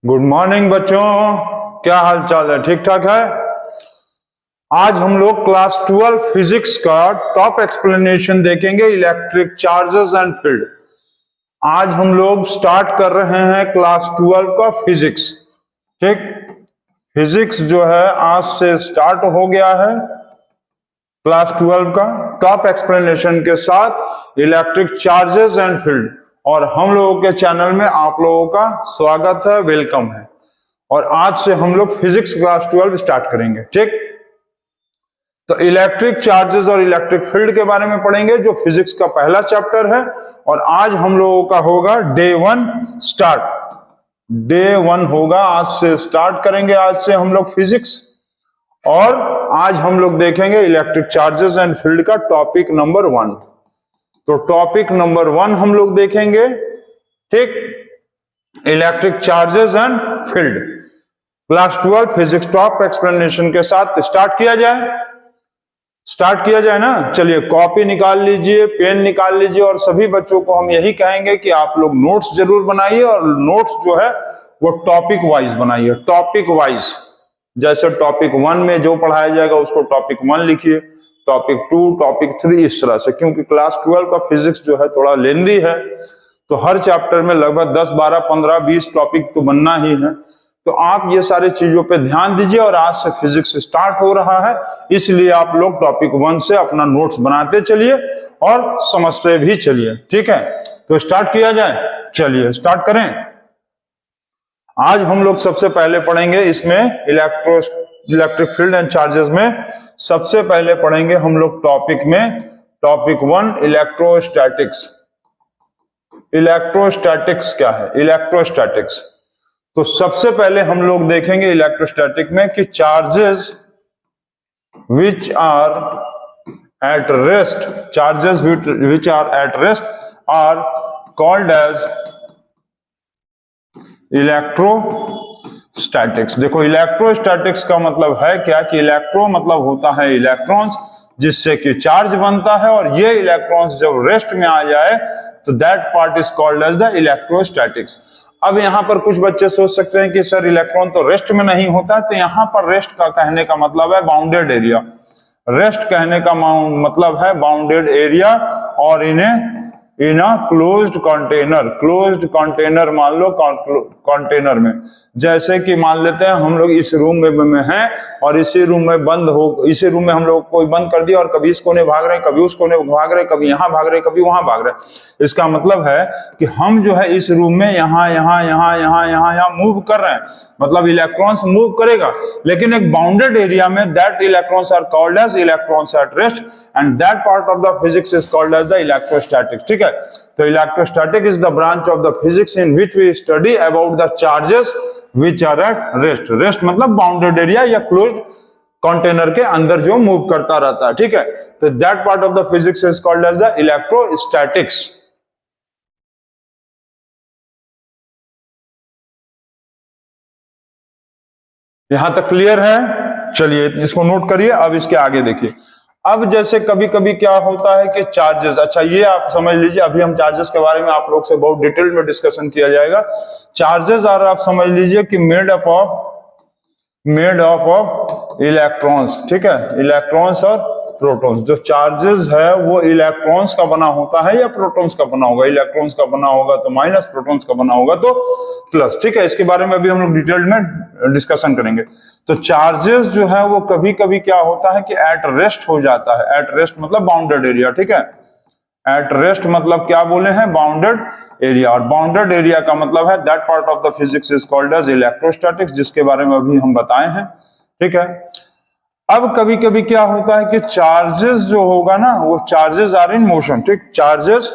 Good morning बच्चों, क्या हाल चाल है? ठीक ठाक है। आज हम लोग क्लास 12 फिजिक्स का टॉप एक्सप्लेनेशन देखेंगे, इलेक्ट्रिक चार्जेस एंड फील्ड। आज हम लोग स्टार्ट कर रहे हैं क्लास 12 का फिजिक्स। ठीक, फिजिक्स जो है आज से स्टार्ट हो गया है क्लास 12 का टॉप एक्सप्लेनेशन के साथ इलेक्ट्रिक चार्जेस एंड फील्ड। और हम लोगों के चैनल में आप लोगों का स्वागत है, वेलकम है। और आज से हम लोग फिजिक्स क्लास 12 स्टार्ट करेंगे। ठीक, तो इलेक्ट्रिक चार्जेस और इलेक्ट्रिक फील्ड के बारे में पढ़ेंगे, जो फिजिक्स का पहला चैप्टर है। और आज हम लोगों का होगा डे 1 स्टार्ट। डे 1 होगा, आज से स्टार्ट करेंगे। आज से हम लोग फिजिक्स, और आज हम लोग देखेंगे इलेक्ट्रिक चार्जेस एंड फील्ड का टॉपिक नंबर 1। तो टॉपिक नंबर 1 हम लोग देखेंगे। ठीक, electric charges and field class 12 physics top explanation के साथ स्टार्ट किया जाए ना। चलिए, कॉपी निकाल लीजिए, पेन निकाल लीजिए, और सभी बच्चों को हम यही कहेंगे कि आप लोग नोट्स जरूर बनाइए, और नोट्स जो है वो टॉपिक वाइज बनाइए। टॉपिक वाइज, जैसे टॉपिक 1 में जो पढ़ाया जाएगा उसको टॉपिक 1 लिखिए, टॉपिक 2, टॉपिक 3, इस तरह से। क्योंकि क्लास 12 का फिजिक्स जो है थोड़ा लेंदी है, तो हर चैप्टर में लगभग 10, 12, 15, 20 टॉपिक तो बनना ही है। तो आप ये सारी चीजों पे ध्यान दीजिए। और आज से फिजिक्स स्टार्ट हो रहा है, इसलिए आप लोग टॉपिक 1 से अपना नोट्स बनाते चलिए और समझते भी चलिए। ठीक है, तो स्टार्ट किया जाए। चलिए स्टार्ट करें। आज हम लोग सबसे पहले पढ़ेंगे इसमें इलेक्ट्रिक फील्ड एंड चार्जेस में सबसे पहले पढ़ेंगे हम लोग टॉपिक 1 इलेक्ट्रोस्टैटिक्स। इलेक्ट्रोस्टैटिक्स क्या है? इलेक्ट्रोस्टैटिक्स, तो सबसे पहले हम लोग देखेंगे इलेक्ट्रोस्टैटिक में कि charges which are at rest are called as electrostatics. देखो, इलेक्ट्रोस्टैटिक्स का मतलब है क्या कि इलेक्ट्रो मतलब होता है इलेक्ट्रॉन्स, जिससे कि चार्ज बनता है। और ये इलेक्ट्रॉन्स जब रेस्ट में आ जाए तो that part is called as the electrostatics. अब यहां पर कुछ बच्चे सोच सकते हैं कि सर इलेक्ट्रॉन तो रेस्ट में नहीं होता। तो यहां पर रेस्ट का कहने का मतलब है बाउंडेड एरिया। रेस्ट कहने का मतलब है बाउंडेड एरिया। और इन्हें इन अ क्लोज्ड कंटेनर मान लो, कंटेनर में। जैसे कि मान लेते हैं हम लोग इस रूम में हैं, और इसी रूम में इसी रूम में हम लोग कोई बंद कर दिया, और कभी इस कोने भाग रहे हैं, कभी उस कोने भाग रहे हैं, कभी यहाँ भाग रहे हैं, कभी वहां भाग रहे हैं। इसका मतलब है कि हम जो है इस रूम में यहाँ मूव कर रहे हैं, मतलब इलेक्ट्रॉन्स मूव करेगा। लेकिन एक बाउंडेड एरिया में that electrons are called as electrons at rest, and that part of the physics is called as the electrostatics. ठीक है, तो electrostatic is the branch of the physics in which we study about the charges which are at rest. Rest मतलब bounded area या closed container के अंदर जो move करता रहता है। ठीक है, तो that part of the physics is called as the electrostatics. यहां तक क्लियर है? चलिए इसको नोट करिए। अब इसके आगे देखिए। अब जैसे कभी कभी क्या होता है कि चार्जेस, अच्छा ये आप समझ लीजिए, अभी हम चार्जेस के बारे में आप लोग से बहुत डिटेल में डिस्कशन किया जाएगा। चार्जेस आर, आप समझ लीजिए कि मेड अप ऑफ इलेक्ट्रॉन्स। ठीक है, इलेक्ट्रॉन्स और प्रोटॉन्स। जो चार्जेस है वो इलेक्ट्रॉन्स का बना होता है या प्रोटॉन्स का बना होगा? इलेक्ट्रॉन्स का बना होगा तो माइनस, प्रोटॉन्स का बना होगा तो प्लस। ठीक है, इसके बारे में अभी हम लोग डिटेल में डिस्कशन करेंगे। तो चार्जेस जो है वो कभी कभी क्या होता है कि एट रेस्ट हो जाता है। एट रेस्ट मतलब बाउंडेड एरिया। ठीक है, एट रेस्ट मतलब क्या बोले हैं? Bounded area. और बाउंडेड एरिया का मतलब है that part of the physics is called as electrostatics, जिसके बारे में अभी हम बताए हैं। ठीक है, अब कभी कभी क्या होता है कि चार्जेस जो होगा ना, वो चार्जेस आर इन मोशन। ठीक, charges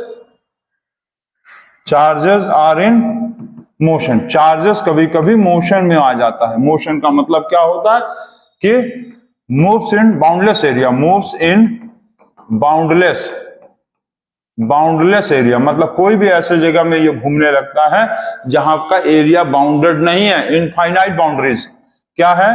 are in motion. Charges कभी कभी मोशन में आ जाता है। मोशन का मतलब क्या होता है कि moves in boundless area. Moves in boundless area मतलब कोई भी ऐसे जगह में ये घूमने लगता है जहां का एरिया बाउंडेड नहीं है। इनफाइनाइट बाउंड्रीज क्या है?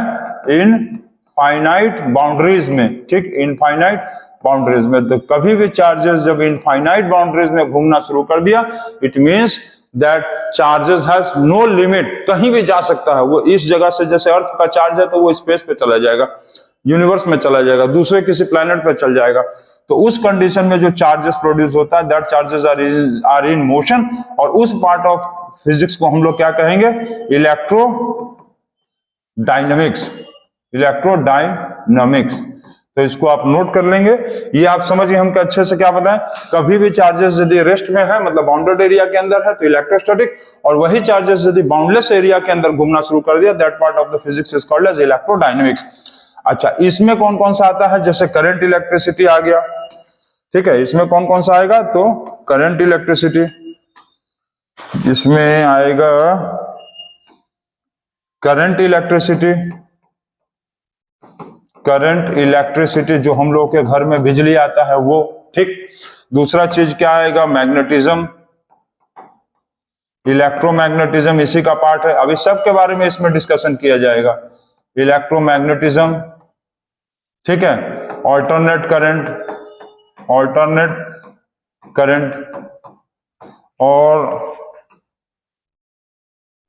इनफाइनाइट बाउंड्रीज में। ठीक, इनफाइनाइट बाउंड्रीज में। तो कभी भी चार्जेस जब इनफाइनाइट बाउंड्रीज में घूमना शुरू कर दिया, it means that charges has no limit, कहीं भी जा सकता है वो। इस जगह से जैसे अर्थ का चार्ज है तो वो स्पेस पे चला जाएगा, यूनिवर्स में चला जाएगा, दूसरे किसी प्लेनेट पे चल जाएगा। तो उस कंडीशन में जो चार्जेस प्रोड्यूस होता है, that charges are in motion, और उस पार्ट ऑफ फिजिक्स को हम लोग क्या कहेंगे? इलेक्ट्रोडायनेमिक्स। इलेक्ट्रोडायनामिक्स। तो इसको आप नोट कर लेंगे। ये आप समझिए हम अच्छे से क्या बताएं, कभी भी चार्जेस यदि रेस्ट में है, मतलब बाउंडेड एरिया के अंदर है, तो इलेक्ट्रोस्टैटिक, और वही चार्जेस यदि बाउंडलेस एरिया के अंदर घूमना शुरू कर दिया, that part of the physics is called as electrodynamics. अच्छा, इसमें कौन कौन सा आता है? जैसे करंट इलेक्ट्रिसिटी आ गया, ठीक है। इसमें कौन कौन सा आएगा? तो करंट इलेक्ट्रिसिटी, इसमें आएगा करंट इलेक्ट्रिसिटी। करंट इलेक्ट्रिसिटी जो हम लोग के घर में बिजली आता है वो, ठीक। दूसरा चीज क्या आएगा? मैग्नेटिज्म, इलेक्ट्रोमैग्नेटिज्म इसी का पार्ट है। अभी सब के बारे में इसमें डिस्कशन किया जाएगा। इलेक्ट्रोमैग्नेटिज्म, ठीक है। ऑल्टरनेट करंट और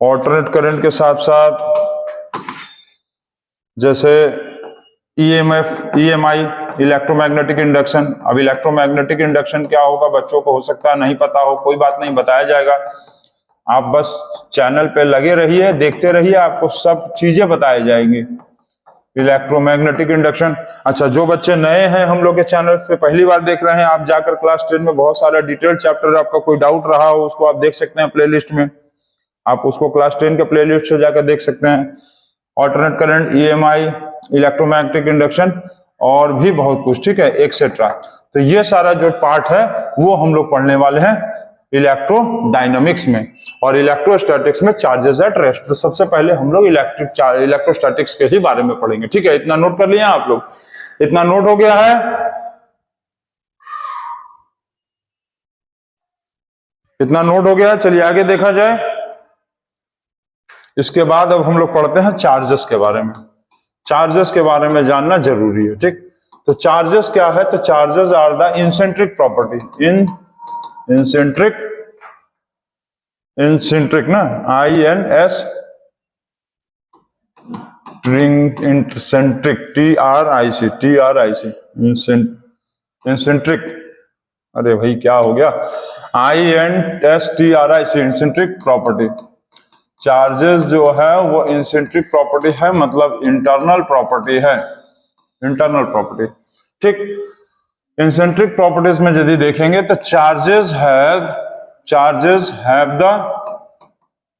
ऑल्टरनेट करंट के साथ साथ जैसे EMF, EMI, इलेक्ट्रोमैग्नेटिक इंडक्शन। अब इलेक्ट्रोमैग्नेटिक इंडक्शन क्या होगा बच्चों को हो सकता है नहीं पता हो, कोई बात नहीं, बताया जाएगा। आप बस चैनल पे लगे रहिए, देखते रहिए, आपको सब चीजें बताई जाएंगी। Electromagnetic induction. अच्छा, जो बच्चे नए हैं हम लोग के चैनल पे पहली बार देख रहे हैं, आप जाकर क्लास 10 में बहुत सारा डिटेल चैप्टर, आपका कोई डाउट रहा हो उसको आप देख सकते हैं प्लेलिस्ट में। आप उसको क्लास 10 के प्लेलिस्ट से जाकर देख सकते हैं। Alternate current, EMI, electromagnetic induction और भी बहुत कुछ, ठीक है, एक्सेट्रा। तो ये सारा जो पार्ट है वो हम लोग पढ़ने वाले हैं इलेक्ट्रोडायनामिक्स में। और इलेक्ट्रोस्टैटिक्स में चार्जेस एट रेस्ट। तो सबसे पहले हम लोग इलेक्ट्रोस्टैटिक्स के ही बारे में पढ़ेंगे, ठीक है। इतना नोट कर लिया आप लोग? इतना नोट हो गया है? इतना नोट हो गया? चलिए आगे देखा जाए। इसके बाद अब हम लोग पढ़ते हैं चार्जेस के बारे में। चार्जेस के बारे में जानना जरूरी है, ठीक। तो चार्जेस क्या है? तो चार्जेस आर द इंसेंट्रिक प्रॉपर्टी, इंसेंट्रिक ना, INS इंसेंट्रिक, TRIC इंसेंट्रिक। अरे भाई क्या हो गया? INSTRIC इंसेंट्रिक property. चार्जेस जो है वो इंसेंट्रिक प्रॉपर्टी है, मतलब इंटरनल प्रॉपर्टी है, इंटरनल प्रॉपर्टी, ठीक। इंसेंट्रिक प्रॉपर्टीज में यदि देखेंगे तो चार्जेस हैव द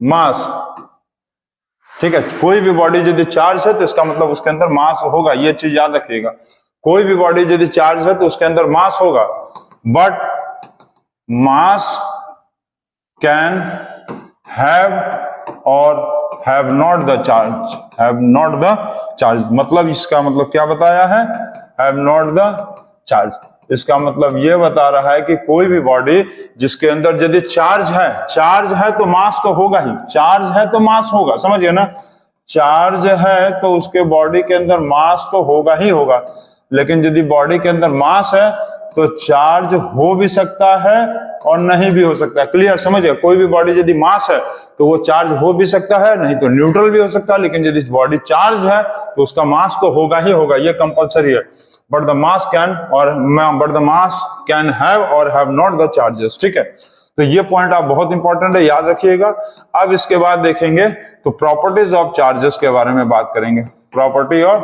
मास, ठीक है। कोई भी बॉडी यदि चार्ज है तो इसका मतलब उसके अंदर मास होगा, ये चीज याद रखिएगा। कोई भी बॉडी यदि चार्ज है तो उसके अंदर मास होगा, बट मास कैन हैव और हैव नॉट द चार्ज, मतलब इसका मतलब क्या बताया है? Have not the charge. इसका मतलब ये बता रहा है कि कोई भी बॉडी जिसके अंदर यदि चार्ज है तो मास तो होगा ही, चार्ज है तो मास होगा, समझिए ना। चार्ज है तो उसके बॉडी के अंदर मास तो होगा ही होगा, लेकिन यदि बॉडी के अंदर मास है तो चार्ज हो भी सकता है और नहीं भी हो सकता है। क्लियर? समझिए, कोई भी बॉडी यदि मास है तो वो चार्ज हो भी सकता है, नहीं तो न्यूट्रल भी हो सकता है, लेकिन यदि बॉडी चार्ज है तो उसका मास तो होगा ही होगा, ये कंपलसरी है। But the mass can have और हैव नॉट द चार्जेस, ठीक है। तो ये पॉइंट आप बहुत इंपॉर्टेंट है, याद रखिएगा। अब इसके बाद देखेंगे तो प्रॉपर्टीज ऑफ चार्जेस के बारे में बात करेंगे। प्रॉपर्टी ऑफ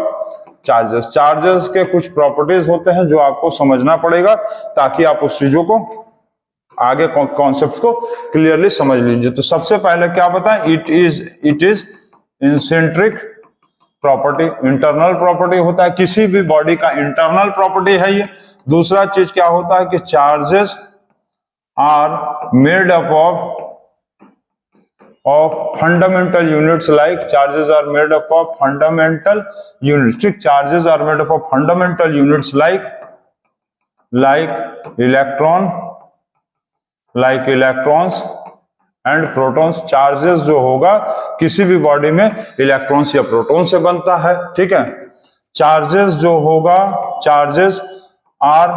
चार्जेस के कुछ प्रॉपर्टीज होते हैं जो आपको समझना पड़ेगा ताकि आप उस चीजों को आगे कॉन्सेप्ट्स को क्लियरली समझ लीजिए। तो सबसे पहले क्या बताएं? इट इज इंसेंट्रिक प्रॉपर्टी, इंटरनल प्रॉपर्टी होता है, किसी भी बॉडी का इंटरनल प्रॉपर्टी है ये। दूसरा चीज क्या होता है कि charges are made up of fundamental units, like charges are made up of fundamental units, ठीक। charges are made up of fundamental units like electrons and protons। charges जो होगा किसी भी बॉडी में इलेक्ट्रॉन्स या प्रोटॉन से बनता है, ठीक है। charges जो होगा, charges are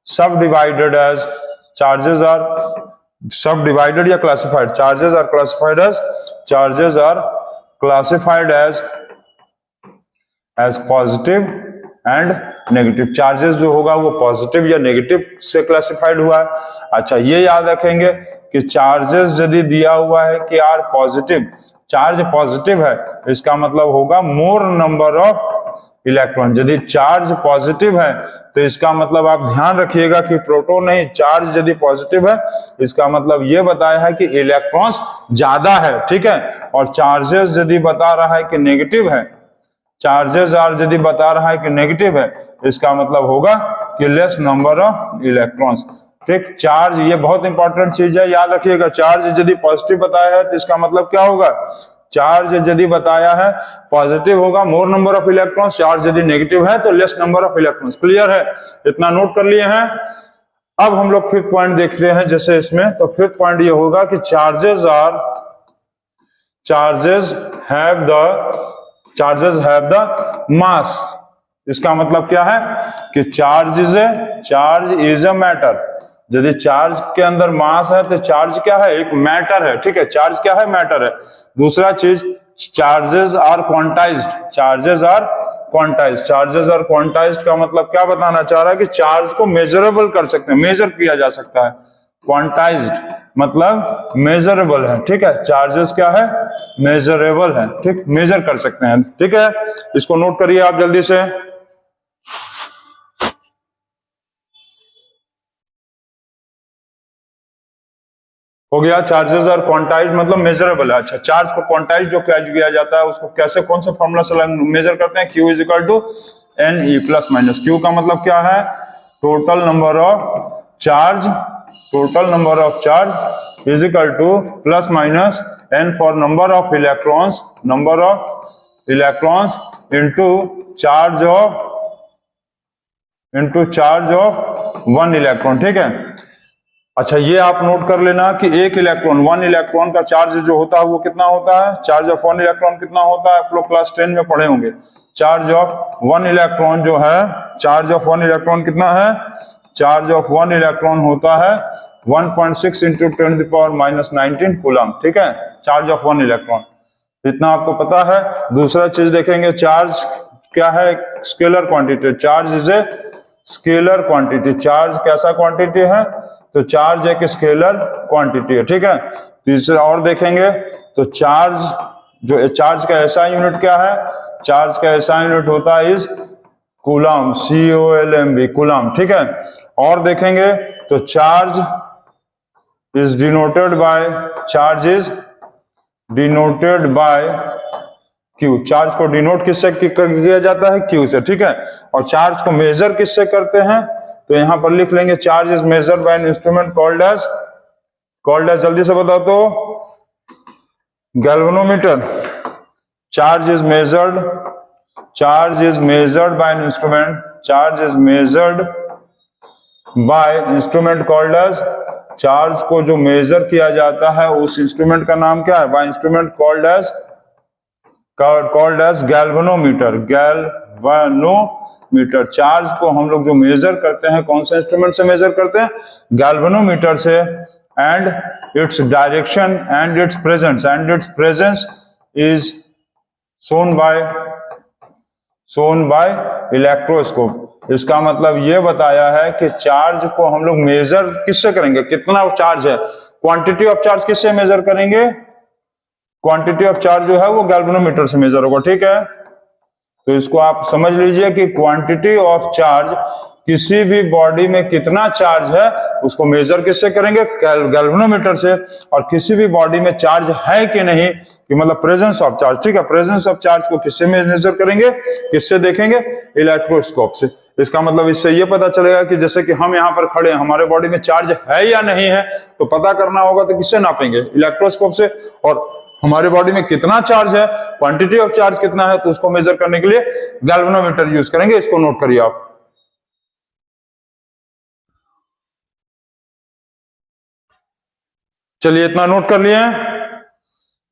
subdivided as, charges are सब डिवाइडेड या classified, charges are classified as positive and negative. Charges जो होगा वो पॉजिटिव या नेगेटिव से क्लासिफाइड हुआ है। अच्छा, ये याद रखेंगे कि चार्जेस यदि दिया हुआ है कि आर पॉजिटिव, चार्ज पॉजिटिव है, इसका मतलब होगा मोर नंबर ऑफ इलेक्ट्रॉन। यदि चार्ज पॉजिटिव है तो इसका मतलब आप ध्यान रखिएगा कि प्रोटॉन नहीं, चार्ज यदि पॉजिटिव है इसका मतलब ये बताया है कि इलेक्ट्रॉन्स ज्यादा है, ठीक है। और चार्जेस यदि बता रहा है कि नेगेटिव है, चार्जेस आर यदि बता रहा है कि नेगेटिव है, इसका मतलब होगा कि लेस नंबर ऑफ इलेक्ट्रॉन्स, ठीक। चार्ज ये बहुत इंपॉर्टेंट चीज है, याद रखिएगा। चार्ज यदि पॉजिटिव बताया है तो इसका मतलब क्या होगा, चार्ज यदि बताया है पॉजिटिव होगा मोर नंबर ऑफ इलेक्ट्रॉन्स, चार्ज यदि नेगेटिव है तो less number of electrons. Clear है, इतना नोट कर लिए हैं। अब हम लोग फिफ्थ पॉइंट देख रहे हैं जैसे इसमें, तो फिफ्थ पॉइंट ये होगा कि चार्जेस हैव द मास। इसका मतलब क्या है कि चार्ज इज अ मैटर। यदि चार्ज के अंदर मास है तो चार्ज क्या है, एक मैटर है, ठीक है। चार्ज क्या है, मैटर है। दूसरा चीज, चार्जेस आर क्वांटाइज्ड का मतलब क्या बताना चाह रहा है कि चार्ज को मेजरेबल कर सकते हैं, मेजर किया जा सकता है। क्वांटाइज्ड मतलब मेजरेबल है, ठीक है। चार्जेस क्या है, मेजरेबल है, ठीक, मेजर कर सकते हैं, ठीक है। इसको नोट करिए आप जल्दी से। हो गया, चार्जेस आर क्वांटाइज्ड मतलब मेजरेबल है। अच्छा, चार्ज को क्वांटाइज जो किया जाता है उसको कैसे, कौन से फॉर्मूला से मेजर करते हैं, Q is equal to NE plus minus. Q का मतलब क्या है, total number of charge is equal to plus minus N for number of electrons into charge of one electron, ठीक है। अच्छा, ये आप नोट कर लेना कि वन इलेक्ट्रॉन का चार्ज जो होता है वो कितना होता है, चार्ज ऑफ वन इलेक्ट्रॉन कितना होता है, आप लोग क्लास 10 में पढ़े होंगे। चार्ज ऑफ वन इलेक्ट्रॉन जो है, चार्ज ऑफ वन इलेक्ट्रॉन कितना है, चार्ज ऑफ वन इलेक्ट्रॉन होता है 1.6 इंटू 10⁻⁻19 कूलम, ठीक है, चार्ज ऑफ वन इलेक्ट्रॉन। इतना आपको पता है। दूसरा चीज देखेंगे, चार्ज क्या है, scalar quantity. Charge is a scalar quantity. Charge कैसा क्वांटिटी है, तो चार्ज एक स्केलर क्वांटिटी है, ठीक है। तीसरा और देखेंगे तो चार्ज का ऐसा यूनिट क्या है, चार्ज का ऐसा यूनिट होता है इज कूलम, COLMB, कूलम, ठीक है। और देखेंगे तो charge is denoted by Q। Charge को डिनोट किससे किया जाता है, Q से, ठीक है। और चार्ज को मेजर किससे करते हैं, तो यहां पर लिख लेंगे, charge is measured by an instrument called as, जल्दी से बताओ तो, galvanometer. Charge is measured by an instrument called as, charge को जो मेजर किया जाता है उस इंस्ट्रूमेंट का नाम क्या है, by instrument called as galvanometer. Charge को हम लोग जो मेजर करते हैं कौन से इंस्ट्रूमेंट से मेजर करते हैं, गैल्वेनोमीटर से। And its direction and it's presence is shown by electroscope. इसका मतलब ये बताया है कि चार्ज को हम लोग मेजर किससे करेंगे, कितना चार्ज है, क्वांटिटी ऑफ चार्ज किससे मेजर करेंगे, क्वांटिटी ऑफ चार्ज जो है वो गैल्वेनोमीटर से मेजर होगा, ठीक है। तो इसको आप समझ लीजिए कि क्वांटिटी ऑफ चार्ज, किसी भी बॉडी में कितना चार्ज है उसको मेजर किससे करेंगे, गैल्वेनोमीटर से। और किसी भी बॉडी में चार्ज है कि नहीं, कि मतलब प्रेजेंस ऑफ चार्ज, ठीक है, प्रेजेंस ऑफ चार्ज को किससे मेजर करेंगे, किससे देखेंगे, इलेक्ट्रोस्कोप से। इसका मतलब इससे ये पता चलेगा कि जैसे कि हम यहाँ पर खड़े हैं, हमारे बॉडी में चार्ज है या नहीं है, तो पता करना होगा तो किससे नापेंगे, इलेक्ट्रोस्कोप से। और हमारे बॉडी में कितना चार्ज है, क्वांटिटी ऑफ चार्ज कितना है, तो उसको मेजर करने के लिए गैल्वेनोमीटर यूज करेंगे। इसको नोट करिए आप। चलिए, इतना नोट कर लिए।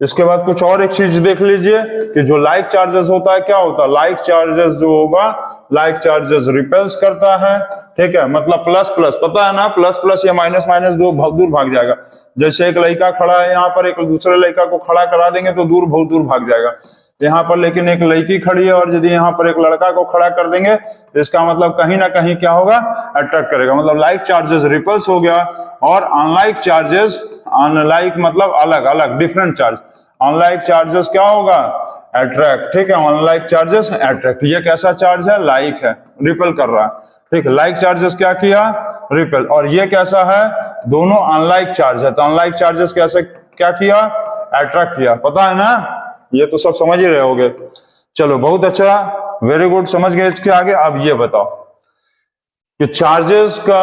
इसके बाद कुछ और एक चीज देख लीजिए कि जो लाइक चार्जेस होता है क्या होता है, लाइक चार्जेस जो होगा, लाइक चार्जेस रिपेल्स करता है, ठीक है, मतलब प्लस प्लस, पता है ना, प्लस प्लस या माइनस माइनस दूर भाग जाएगा। जैसे एक लड़का खड़ा है यहाँ पर, एक दूसरे लड़का को खड़ा करा देंगे तो बहुत दूर भाग जाएगा। यहाँ पर लेकिन एक लड़की खड़ी है और यदि यहाँ पर एक लड़का को खड़ा कर देंगे तो इसका मतलब कहीं ना कहीं क्या होगा, अट्रैक्ट करेगा। मतलब लाइक चार्जेस रिपल्स हो गया, और अनलाइक चार्जेस, अनलाइक मतलब अलग अलग, डिफरेंट चार्ज, अनलाइक चार्जेस क्या होगा, अट्रैक्ट, ठीक है, अनलाइक चार्जेस अट्रैक्ट। ये कैसा चार्ज है, लाइक है, रिपेल कर रहा है, ठीक है, लाइक चार्जेस क्या किया, रिपेल। और ये कैसा है, दोनों अनलाइक चार्ज है, तो अनलाइक चार्जेस कैसे क्या किया, अट्रैक्ट किया, पता है ना, ये तो सब समझ ही रहे होगे। चलो बहुत अच्छा, वेरी गुड, समझ गए। इसके आगे अब ये बताओ कि चार्जेस का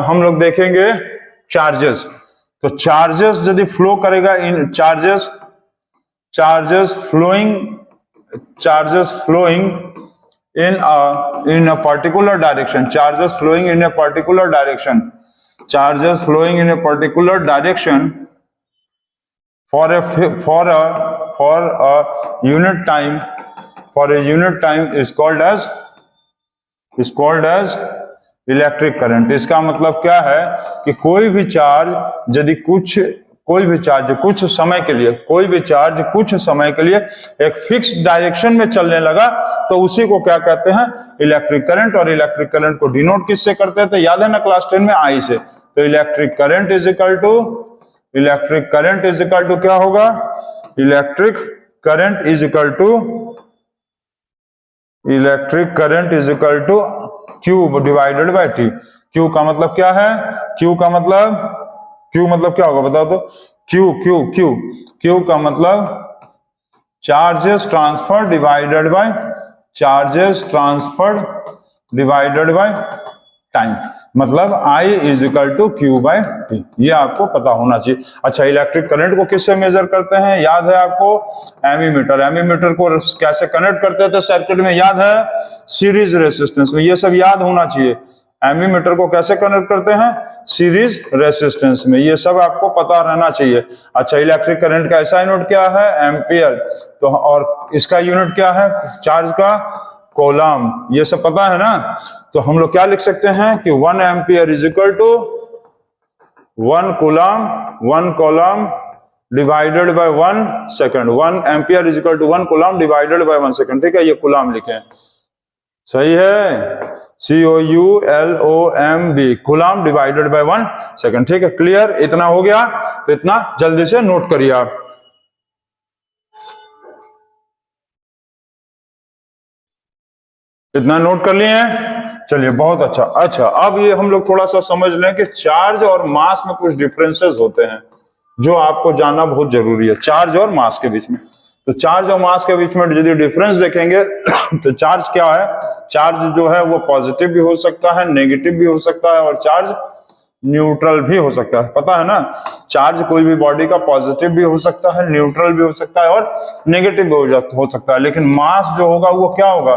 हम लोग देखेंगे, चार्जेस, तो चार्जेस यदि फ्लो करेगा in charges, charges flowing in a particular direction, charges flowing in a particular direction, charges flowing in a particular direction for a unit time, is called as electric current. इसका मतलब क्या है कि कोई भी charge यदि कुछ समय के लिए, कोई भी चार्ज कुछ समय के लिए एक फिक्स डायरेक्शन में चलने लगा तो उसी को क्या कहते हैं, इलेक्ट्रिक करंट। और इलेक्ट्रिक करंट को डिनोट किससे करते थे, याद है ना क्लास 10 में, आई से। तो electric current is equal to क्या होगा, electric current is equal to Q divided by T। Q का मतलब क्या है, Q मतलब क्या होगा बताओ तो, Q का मतलब charges transfer divided by time, मतलब I is equal to Q by T। ये आपको पता होना चाहिए। अच्छा, इलेक्ट्रिक करंट को किससे मेजर करते हैं, याद है आपको, एमीमीटर को कैसे कनेक्ट करते थे सर्किट में, याद है, सीरीज रेसिस्टेंस में। ये सब याद होना चाहिए, एमीमीटर को कैसे कनेक्ट करते हैं, सीरीज रेसिस्टेंस में, ये सब आपको पता रहना चाहिए। अच्छा, इलेक्ट्रिक करंट का ऐसा यूनिट क्या है, एम्पियर, तो और इसका यूनिट क्या है, चार्ज का, कोलम, ये सब पता है ना। तो हम लोग क्या लिख सकते हैं कि 1 ampere is equal to 1 coulomb divided by 1 second. 1 ampere is equal to 1 coulomb divided by 1 second, ठीक है, ये कूलम लिखे, सही है, COULOMB, coulomb divided by 1 second, ठीक है, क्लियर, इतना हो गया। तो इतना जल्दी से नोट करिए आप। इतना नोट कर लिए हैं, चलिए बहुत अच्छा। अच्छा, अब ये हम लोग थोड़ा सा समझ लें कि चार्ज और मास में कुछ डिफरेंसेस होते हैं जो आपको जानना बहुत जरूरी है, चार्ज और मास के बीच में। तो चार्ज और मास के बीच में यदि डिफरेंस देखेंगे तो चार्ज क्या है, चार्ज जो है वो पॉजिटिव भी हो सकता है, नेगेटिव भी हो सकता है, और चार्ज न्यूट्रल भी हो सकता है, पता है ना। चार्ज कोई भी बॉडी का पॉजिटिव भी हो सकता है, न्यूट्रल भी हो सकता है, और नेगेटिव भी हो सकता है। लेकिन मास जो होगा वो क्या होगा,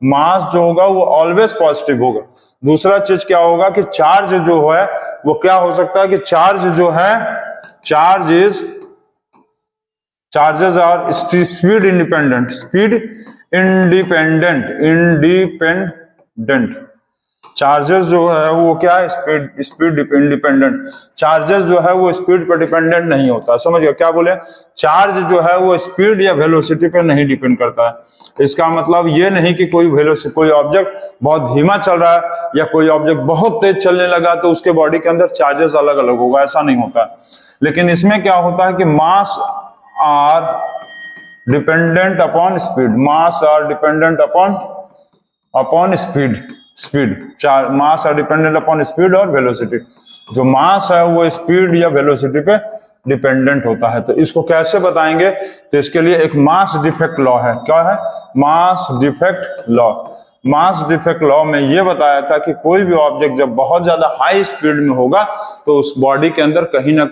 मास जो होगा वो ऑलवेज पॉजिटिव होगा। दूसरा चीज क्या होगा कि चार्ज जो है वो क्या हो सकता है कि चार्ज जो है, चार्जेस आर स्पीड इंडिपेंडेंट, चार्जेस जो है वो क्या है, स्पीड इंडिपेंडेंट। चार्जेस जो है वो स्पीड पर डिपेंडेंट नहीं होता, समझ गए क्या बोले, चार्ज जो है वो स्पीड या वेलोसिटी पर नहीं डिपेंड करता है। इसका मतलब ये नहीं कि कोई ऑब्जेक्ट बहुत धीमा चल रहा है या कोई ऑब्जेक्ट बहुत तेज चलने लगा तो उसके बॉडी के अंदर चार्जेस अलग अलग होगा, ऐसा नहीं होता। लेकिन इसमें क्या होता है कि mass are dependent upon speed, mass are dependent upon speed, mass are dependent upon speed और वेलोसिटी। जो मास है वो स्पीड या वेलोसिटी पे डिपेंडेंट होता है। तो इसको कैसे बताएंगे, तो इसके लिए एक मास डिफेक्ट लॉ है, क्या है, mass defect law. Mass defect law में ये बताया था कि कोई भी ऑब्जेक्ट जब बहुत ज्यादा हाई स्पीड में होगा तो उस बॉडी के अंदर कहीं ना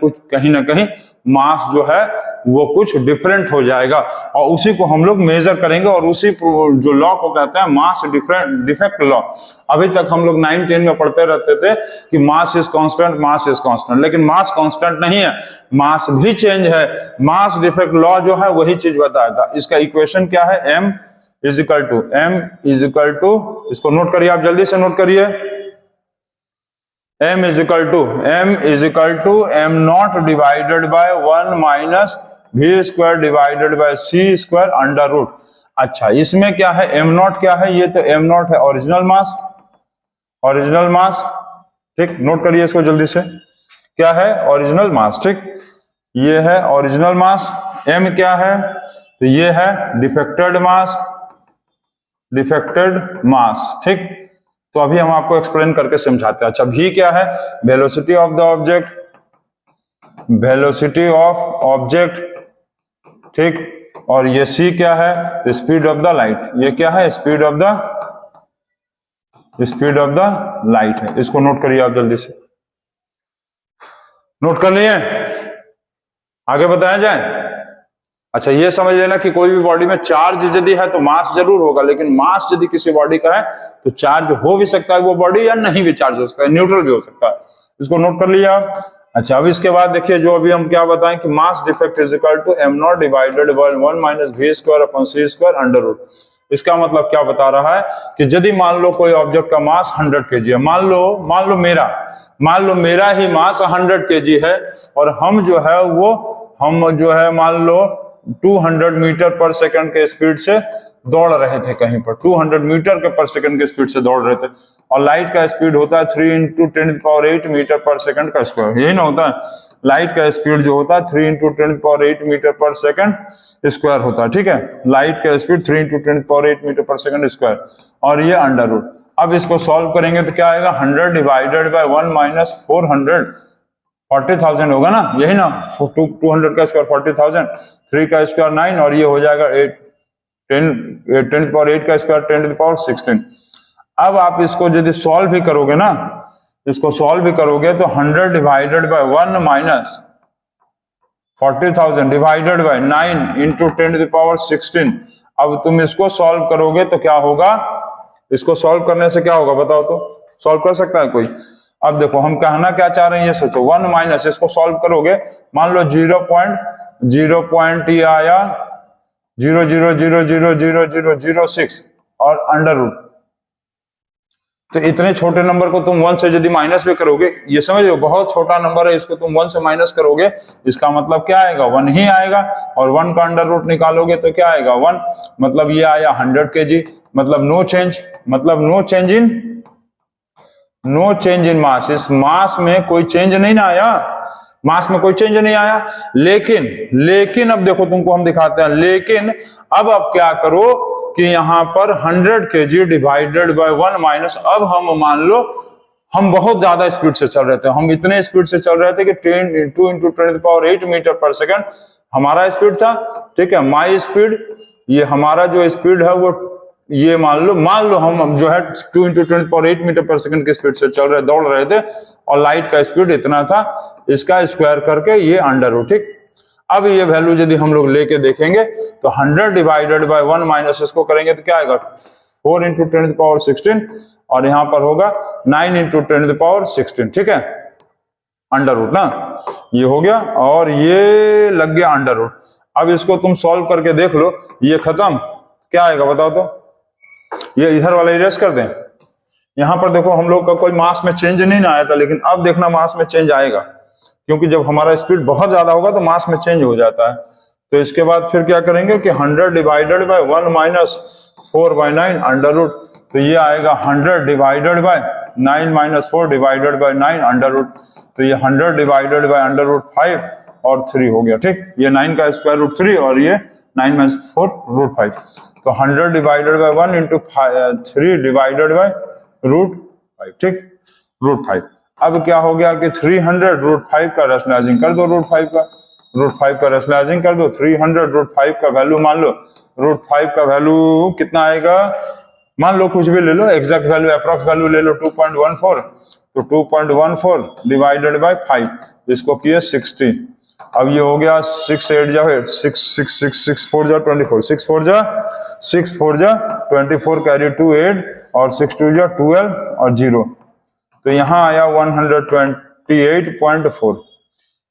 कहीं मास जो है वो कुछ डिफरेंट हो जाएगा, और उसी को हम लोग मेजर करेंगे और उसी जो लॉ को कहते हैं मास डिफेक्ट लॉ। अभी तक हम लोग 9-10 में पढ़ते रहते थे कि मास इज कांस्टेंट, लेकिन मास कांस्टेंट नहीं है, मास भी चेंज है। मास डिफेक्ट लॉ जो है वही चीज बताया था। इसका इक्वेशन क्या है, m इज इक्वल टू, इसको नोट करिए, आप जल्दी से नोट करिए, m is equal to m not divided by 1 minus v square divided by c square under root. अच्छा, इसमें क्या है, m नॉट क्या है, ये तो m नॉट है ओरिजिनल मास, ठीक, नोट करिए इसको जल्दी से, क्या है, ओरिजिनल मास, ठीक, ये है ओरिजिनल मास। m क्या है, तो ये है डिफेक्टेड मास, ठीक। तो अभी हम आपको एक्सप्लेन करके समझाते हैं। अच्छा, v क्या है, वेलोसिटी ऑफ द ऑब्जेक्ट, ठीक, और ये c क्या है, तो स्पीड ऑफ द लाइट, ये क्या है, स्पीड ऑफ द लाइट है। इसको नोट करिए आप जल्दी से, नोट कर लिए, आगे बताया जाए। अच्छा, ये समझ लेना कि कोई भी बॉडी में चार्ज यदि है तो मास जरूर होगा, लेकिन मास यदि किसी बॉडी का है तो चार्ज हो भी सकता है वो बॉडी, या नहीं भी चार्ज हो सकता है, न्यूट्रल भी हो सकता है। इसको नोट कर लिया आप। अच्छा, अब इसके बाद देखिए, जो अभी हम क्या बताएं कि mass defect is equal to m not divided by 1 minus v square upon c square under root. इसका मतलब क्या बता रहा है कि यदि मान लो कोई ऑब्जेक्ट का मास 100 kg है, मान लो मेरा ही मास 100 kg है, और हम जो है मान लो 200 मीटर पर सेकंड के स्पीड से दौड़ रहे थे कहीं पर, 200 मीटर के पर सेकंड के स्पीड से दौड़ रहे थे, और लाइट का स्पीड होता है 3 × 10⁸ मीटर पर सेकंड का स्क्वायर, यही ना होता है, लाइट का स्पीड जो होता है 3 × 10⁸ मीटर पर सेकंड स्क्वायर होता है, ठीक है, लाइट का स्पीड 3 × 10⁸ मीटर पर सेकंड स्क्वायर, और ये अंडर रूट। अब इसको सॉल्व करेंगे तो क्या आएगा, 100 डिवाइडेड बाय 1 माइनस 400, 40,000 होगा ना, यही ना, 200 का स्क्वायर 40,000, 3 का स्क्वायर 9, और ये हो जाएगा 10⁸ का स्क्वायर 10⁻16। अब आप इसको यदि सॉल्व भी करोगे ना, इसको सॉल्व भी करोगे तो 100 divided by 1 minus 40,000 divided by 9 into 10⁻16। अब तुम इसको सॉल्व करोगे तो क्या होगा, इसको सॉल्व करने से क्या होगा बताओ तो, सॉल्व कर सकता है कोई? अब देखो हम कहना क्या चाह रहे हैं ये सोचो, 1 माइनस, इसको सॉल्व करोगे, मान लो 0.0 ये आया 0.0000006 और अंडर रूट, तो इतने छोटे नंबर को तुम 1 से यदि माइनस भी करोगे, ये समझ लो बहुत छोटा नंबर है, इसको तुम 1 से माइनस करोगे, इसका मतलब क्या आएगा, 1 ही आएगा, और 1 का अंडर रूट निकालोगे तो क्या आएगा 1, मतलब ये आया 100 kg, मतलब नो चेंज इन मास। इस मास में कोई चेंज नहीं ना आया, मास में कोई चेंज नहीं आया, लेकिन अब देखो तुमको हम दिखाते हैं, लेकिन अब आप क्या करो कि यहां पर 100 kg डिवाइडेड बाय 1 माइनस, अब हम मान लो हम बहुत ज्यादा स्पीड से चल रहे थे, हम इतने स्पीड से चल रहे थे कि 2 × 10⁸ मीटर पर सेकंड हमारा स्पीड था, ठीक है, माई स्पीड, ये हमारा जो स्पीड है वो ये मान लो हम जो है 2 × 10⁸ मीटर पर सेकंड की स्पीड से दौड़ रहे थे, और लाइट का स्पीड इतना था, इसका स्क्वायर करके ये अंडर रूट, ठीक। अब ये वैल्यू यदि हम लोग लेके देखेंगे तो 100 डिवाइडेड बाय 1 माइनस इसको करेंगे तो क्या आएगा 4 × 10⁻16, और यहां पर होगा 9 × 10⁻16, ठीक है, अंडर रूट ना, ये हो गया, और ये लग गया अंडर रूट। अब इसको तुम सॉल्व करके देख लो, ये खत्म, क्या आएगा बताओ तो, ये इधर वाला इरेज कर दें, यहां पर देखो हम लोग का कोई मास में चेंज नहीं ना आया था, लेकिन अब देखना मास में चेंज आएगा, क्योंकि जब हमारा स्पीड बहुत ज्यादा होगा तो मास में चेंज हो जाता है। तो इसके बाद फिर क्या करेंगे कि 100 divided by 1 minus 4/9 under root, तो ये आएगा 100 divided by 9 minus 4 divided by 9 under root, तो ये 100 डिवाइडेड बाय अंडर रूट 5 और 3 हो गया, ठीक, ये 9 का स्क्वायर रूट 3 और ये 9 माइनस 4 रूट 5, तो 100 divided by 1 into 3 divided by root 5, ठीक, रूट 5। अब क्या हो गया कि 300 रूट 5 का रैशनलाइजिंग कर दो, रूट 5 का रैशनलाइजिंग कर दो, 300 रूट 5 का वैल्यू मान लो, रूट 5 का वैल्यू कितना आएगा मान लो कुछ भी ले लो, एग्जैक्ट वैल्यू अप्रॉक्स वैल्यू ले लो 2.14, तो 2.14 डिवाइडेड बाय 5, इसको किए 60। अब ये हो गया 6 8 जा 6 6 6 6 4 जा 24, 6 4 जा 24 कैरी 2 8 और 6 2 जा 12 और 0, तो यहाँ आया 128.4।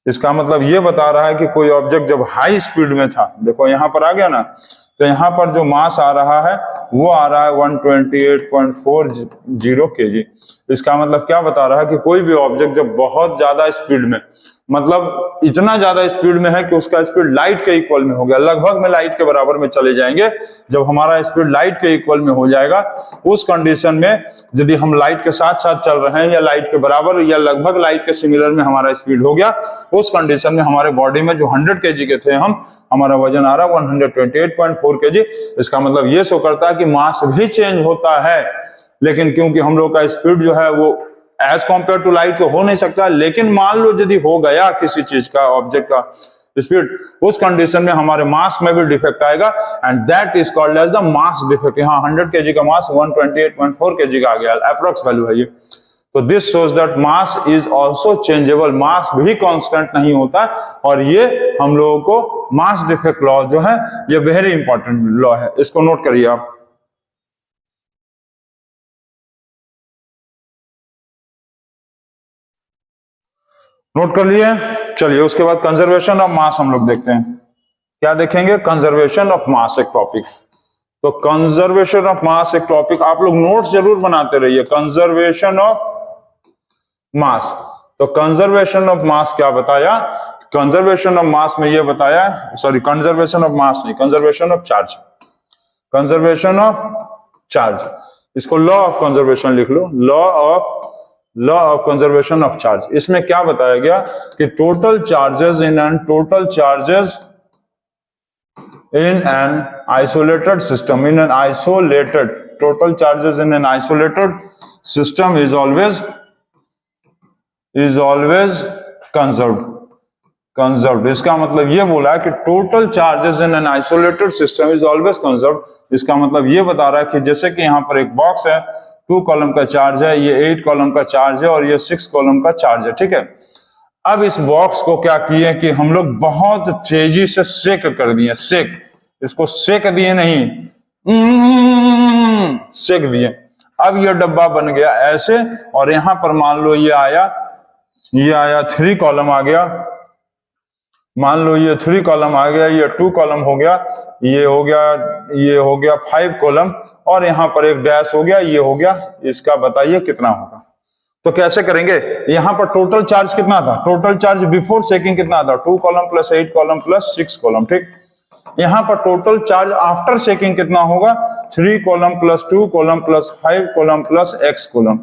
इसका मतलब ये बता रहा है कि कोई ऑब्जेक्ट जब हाई स्पीड में था, देखो यहाँ पर आ गया ना, तो यहाँ पर जो मास आ रहा है वो आ रहा है 128.40 kg। इसका मतलब क्या बता रहा है कि कोई भी ऑब्जेक्ट जब बहुत ज्यादा स्पीड में, मतलब इतना ज्यादा स्पीड में है कि उसका स्पीड लाइट के इक्वल में हो गया, लगभग में लाइट के बराबर में चले जाएंगे। जब हमारा स्पीड लाइट के इक्वल में हो जाएगा, उस कंडीशन में यदि हम लाइट के साथ साथ चल रहे हैं या लाइट के बराबर या लगभग लाइट के सिमिलर में हमारा स्पीड हो गया, उस कंडीशन में हमारे बॉडी में जो 100 kg के थे हमारा वजन आ रहा है 128.4 kg। इसका मतलब ये शो करता है कि मास भी चेंज होता है, लेकिन क्योंकि हम लोग का स्पीड जो है वो एज कॉम्पेयर टू लाइट तो हो नहीं सकता, लेकिन मान लो यदि हो गया किसी चीज का, ऑब्जेक्ट का स्पीड, उस कंडीशन में हमारे मास में भी डिफेक्ट आएगा, and that is called as the mass defect. यहाँ 100 kg का मास 128.4 kg का आ गया, अप्रोक्स वैल्यू है ये। तो this shows that mass is also changeable, mass भी कांस्टेंट नहीं होता, और ये हम लोगों को मास डिफेक्ट लॉ जो है ये वेरी इंपॉर्टेंट लॉ है, इसको नोट करिए आप। नोट कर लिए। चलिए उसके बाद कंजर्वेशन ऑफ मास हम लोग देखते हैं, क्या देखेंगे, कंजर्वेशन ऑफ मास एक टॉपिक। तो कंजर्वेशन ऑफ मास एक टॉपिक, आप लोग नोट्स जरूर बनाते रहिए। कंजर्वेशन ऑफ मास, तो कंजर्वेशन ऑफ मास क्या बताया, कंजर्वेशन ऑफ मास में ये बताया, सॉरी कंजर्वेशन ऑफ मास नहीं, conservation of charge, conservation of charge, इसको लॉ ऑफ कंजर्वेशन लिख लो, law of conservation of charge. इसमें क्या बताया गया कि total charges in an isolated system, in an isolated, total charges in an isolated system is always conserved. इसका मतलब ये बोला है कि total charges in an isolated system is always conserved. इसका मतलब ये बता रहा है कि जैसे कि यहाँ पर एक बॉक्स है, 2 कॉलम का चार्ज है, ये 8 कॉलम का चार्ज है और ये 6 कॉलम का चार्ज है, ठीक है। अब इस बॉक्स को क्या किए कि हम लोग बहुत तेजी से सेक कर दिए, इसको सेक दिए नहीं, सेक दिए। अब ये डब्बा बन गया ऐसे, और यहां पर मान लो ये आया 3 कॉलम आ गया, मान लो ये 3 कॉलम आ गया, ये 2 कॉलम हो गया, ये हो गया 5 कॉलम, और यहाँ पर एक डैश हो गया, ये हो गया। इसका बताइए कितना होगा। तो कैसे करेंगे, यहाँ पर टोटल चार्ज कितना था, टोटल चार्ज बिफोर सेकिंग कितना था, 2 column plus 8 column plus 6 column, ठीक। यहाँ पर टोटल चार्ज आफ्टर सेकिंग कितना होगा, 3 column plus 2 column plus 5 column plus x column.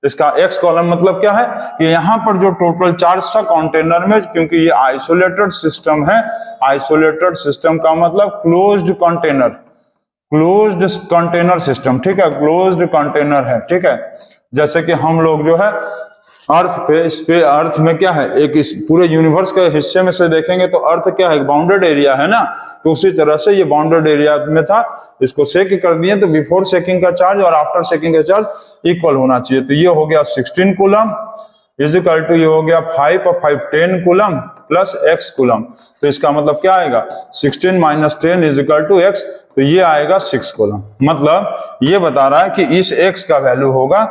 इसका x कॉलम मतलब क्या है कि यहाँ पर जो टोटल चार्ज था कंटेनर में, क्योंकि ये आइसोलेटेड सिस्टम है, आइसोलेटेड सिस्टम का मतलब क्लोज्ड कंटेनर सिस्टम, ठीक है, क्लोज्ड कंटेनर है, ठीक है। जैसे कि हम लोग जो है अर्थ पे, इस पे अर्थ में क्या है, एक इस पूरे यूनिवर्स के हिस्से में से देखेंगे तो अर्थ क्या है, बाउंडेड एरिया है ना, तो उसी तरह से ये बाउंडेड एरिया में था, इसको सेक कर दिए, तो बिफोर सेकिंग का चार्ज और आफ्टर सेकिंग का चार्ज इक्वल होना चाहिए। तो ये हो गया 16 कूलम इज इक्वल टू, ये हो गया 5 और 5 10 कूलम प्लस x कूलम। तो इसका मतलब क्या आएगा, 16 minus 10 is equal to x, तो ये आएगा 6 कूलम। मतलब ये बता रहा है कि इस x का वैल्यू होगा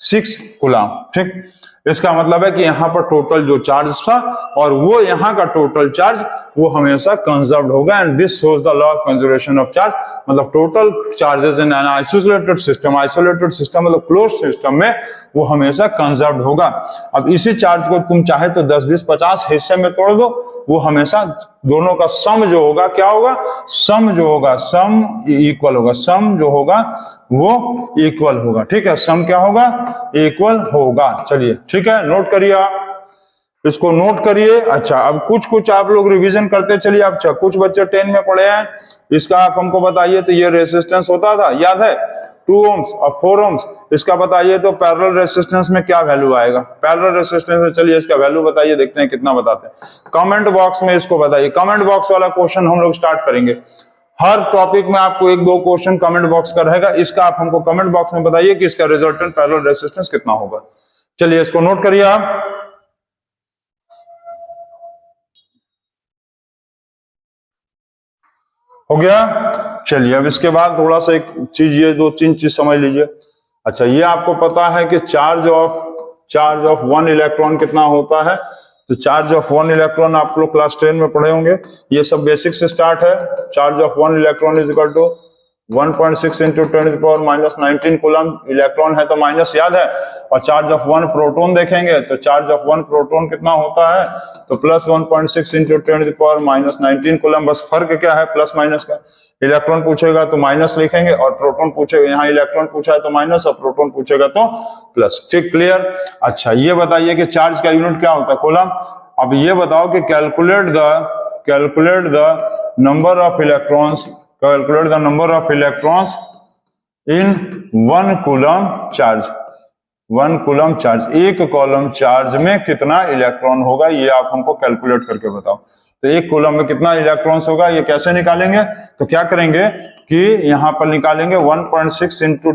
6 कूलम, ठीक। इसका मतलब है कि यहाँ पर टोटल जो चार्ज था और वो यहाँ का टोटल चार्ज वो हमेशा कंजर्व्ड होगा, and this shows the law of conservation of charge. मतलब total charges in an isolated system मतलब क्लोज सिस्टम में वो हमेशा कंजर्व्ड होगा। अब इसी चार्ज को तुम चाहे तो 10 20 50 हिस्से में तोड़ दो, वो हमेशा दोनों का सम जो होगा क्या होगा, सम इक्वल होगा, सम जो होगा वो इक्वल होगा, ठीक है, सम क्या होगा, इक्वल होगा। चलिए ठीक है, नोट करिए आप, इसको नोट करिए। अच्छा, अब कुछ आप लोग रिवीजन करते चलिए। आप कुछ बच्चे 10 में पढ़े हैं, इसका आप हमको बताइए। तो ये रेसिस्टेंस होता था, याद है, 2 ohms और 4 ohms। इसका बताइए तो पैरेलल रेसिस्टेंस में क्या वैल्यू आएगा, पैरेलल रेसिस्टेंस में चलिए इसका वैल्यू बताइए, देखते हैं कितना बताते हैं। कमेंट बॉक्स में इसको बताइए, कमेंट बॉक्स वाला क्वेश्चन हम लोग स्टार्ट करेंगे। हर टॉपिक में आपको 1-2 क्वेश्चन कमेंट बॉक्स का रहेगा, इसका आप हमको कमेंट बॉक्स में बताइए कि इसका रिजल्टेंट पैरेलल रेजिस्टेंस कितना होगा। चलिए इसको नोट करिए आप। हो गया। चलिए अब इसके बाद थोड़ा सा एक चीज, ये 2-3 चीज समझ लीजिए। अच्छा, ये आपको पता है कि चार्ज ऑफ 1 इलेक्ट्रॉन कितना होता है। तो चार्ज ऑफ 1 इलेक्ट्रॉन आप लोग क्लास 10 में पढ़े होंगे, ये सब बेसिक से स्टार्ट है। Charge of 1 electron is equal to 1.6 into 10⁻⁻19 coulomb. Electron है तो माइनस याद है। और चार्ज ऑफ 1 प्रोटॉन देखेंगे तो चार्ज ऑफ 1 प्रोटॉन कितना होता है, तो प्लस 1.6 इंटू 10⁻⁻19 कूलम। बस फर्क क्या है प्लस माइनस का। इलेक्ट्रॉन पूछेगा तो माइनस लिखेंगे, और प्रोटॉन पूछेगा, यहाँ इलेक्ट्रॉन पूछा है तो माइनस, और प्रोटॉन पूछेगा तो प्लस। ठीक, क्लियर। अच्छा, ये बताइए कि चार्ज का यूनिट क्या होता है, कूलम। अब ये बताओ कि calculate the number of electrons in 1 coulomb charge. 1 coulomb charge, 1 coulomb charge में कितना इलेक्ट्रॉन होगा, ये आप हमको कैलकुलेट करके बताओ। तो 1 कूलम में कितना इलेक्ट्रॉन्स होगा, ये कैसे निकालेंगे। तो क्या करेंगे कि यहां पर निकालेंगे 1.6 इंटू,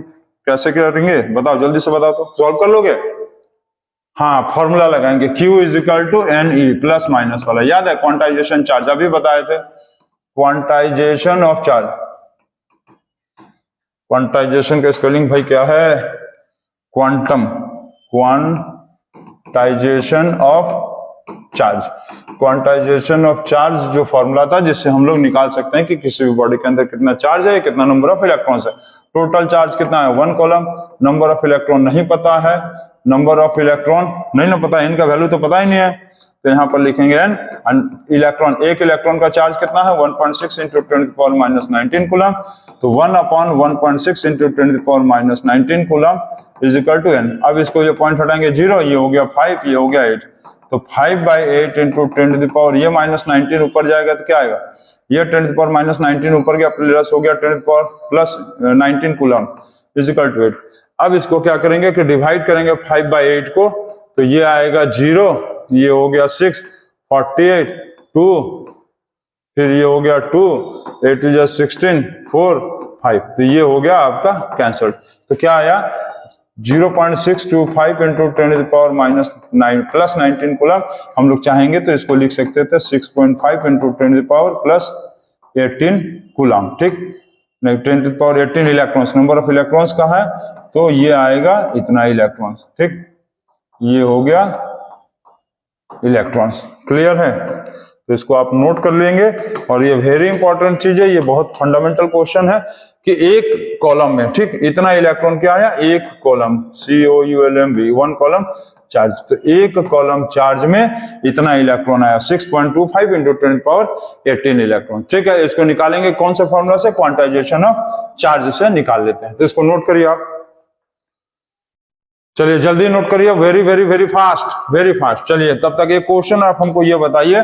कैसे करेंगे बताओ, जल्दी से बताओ। तो सॉल्व कर लोगे। हाँ, फॉर्मूला लगाएंगे, Q is equal to NE, plus minus वाला याद है, क्वांटाइजेशन चार्ज अभी बताए थे। क्वांटाइजेशन ऑफ चार्ज, क्वांटाइजेशन का स्पेलिंग भाई क्या है, quantum, quantization of charge. Quantization of charge जो फॉर्मूला था जिससे हम लोग निकाल सकते हैं कि किसी भी बॉडी के अंदर कितना चार्ज है, कितना नंबर ऑफ इलेक्ट्रॉन्स है। टोटल चार्ज कितना है 1 कॉलम, नंबर ऑफ इलेक्ट्रॉन नहीं पता है, नंबर ऑफ इलेक्ट्रॉन नहीं ना पता है, इनका वैल्यू तो पता ही नहीं है, तो यहाँ पर लिखेंगे n। इलेक्ट्रॉन, 1 इलेक्ट्रॉन का चार्ज कितना है 1.6 इंटू 10⁻⁻19 कूलम। तो 1/1.6 into 10⁻⁻19 coulomb is equal to n। अब इसको ये पॉइंट हटाएंगे 0, ये हो गया 5, ये हो गया 8। तो 5/8 इंटू 10⁻, ये -19 ऊपर जाएगा तो क्या आएगा, ये 10⁻⁻19 ऊपर गया, प्लस हो गया 10⁻+19 कूलम इज इक्वल टू 8। अब इसको क्या करेंगे कि डिवाइड करेंगे 5/8 को, तो ये आएगा 0, ये हो गया 6, 48, 2, फिर ये हो गया 2, 8 + 16, 4, 5। तो ये हो गया आपका कैंसल। तो क्या आया 0.625 इंटू 10⁻⁻9 प्लस 19 कूलम। हम लोग चाहेंगे तो इसको लिख सकते थे 6.5 इंटू 10⁻+18 कूलम। ठीक, 10⁻18 इलेक्ट्रॉन्स, नंबर ऑफ इलेक्ट्रॉन्स का है तो ये आएगा इतना इलेक्ट्रॉन्स। ठीक, ये हो गया इलेक्ट्रॉन्स। क्लियर है, तो इसको आप नोट कर लेंगे। और ये वेरी इंपॉर्टेंट चीज है, ये बहुत फंडामेंटल क्वेश्चन है कि एक कॉलम में, ठीक, इतना इलेक्ट्रॉन क्या आया, एक कॉलम, COULMB, 1 कॉलम चार्ज। तो एक कॉलम चार्ज में इतना इलेक्ट्रॉन आया, 6.25 इंटू 10⁻18 इलेक्ट्रॉन। ठीक है, इसको निकालेंगे कौन से फॉर्मूला से, क्वांटाइजेशन ऑफ चार्ज से निकाल लेते हैं। तो इसको नोट करिए आप। चलिए जल्दी नोट करिए, very very very fast, very fast. चलिए तब तक एक क्वेश्चन आप हमको ये बताइए,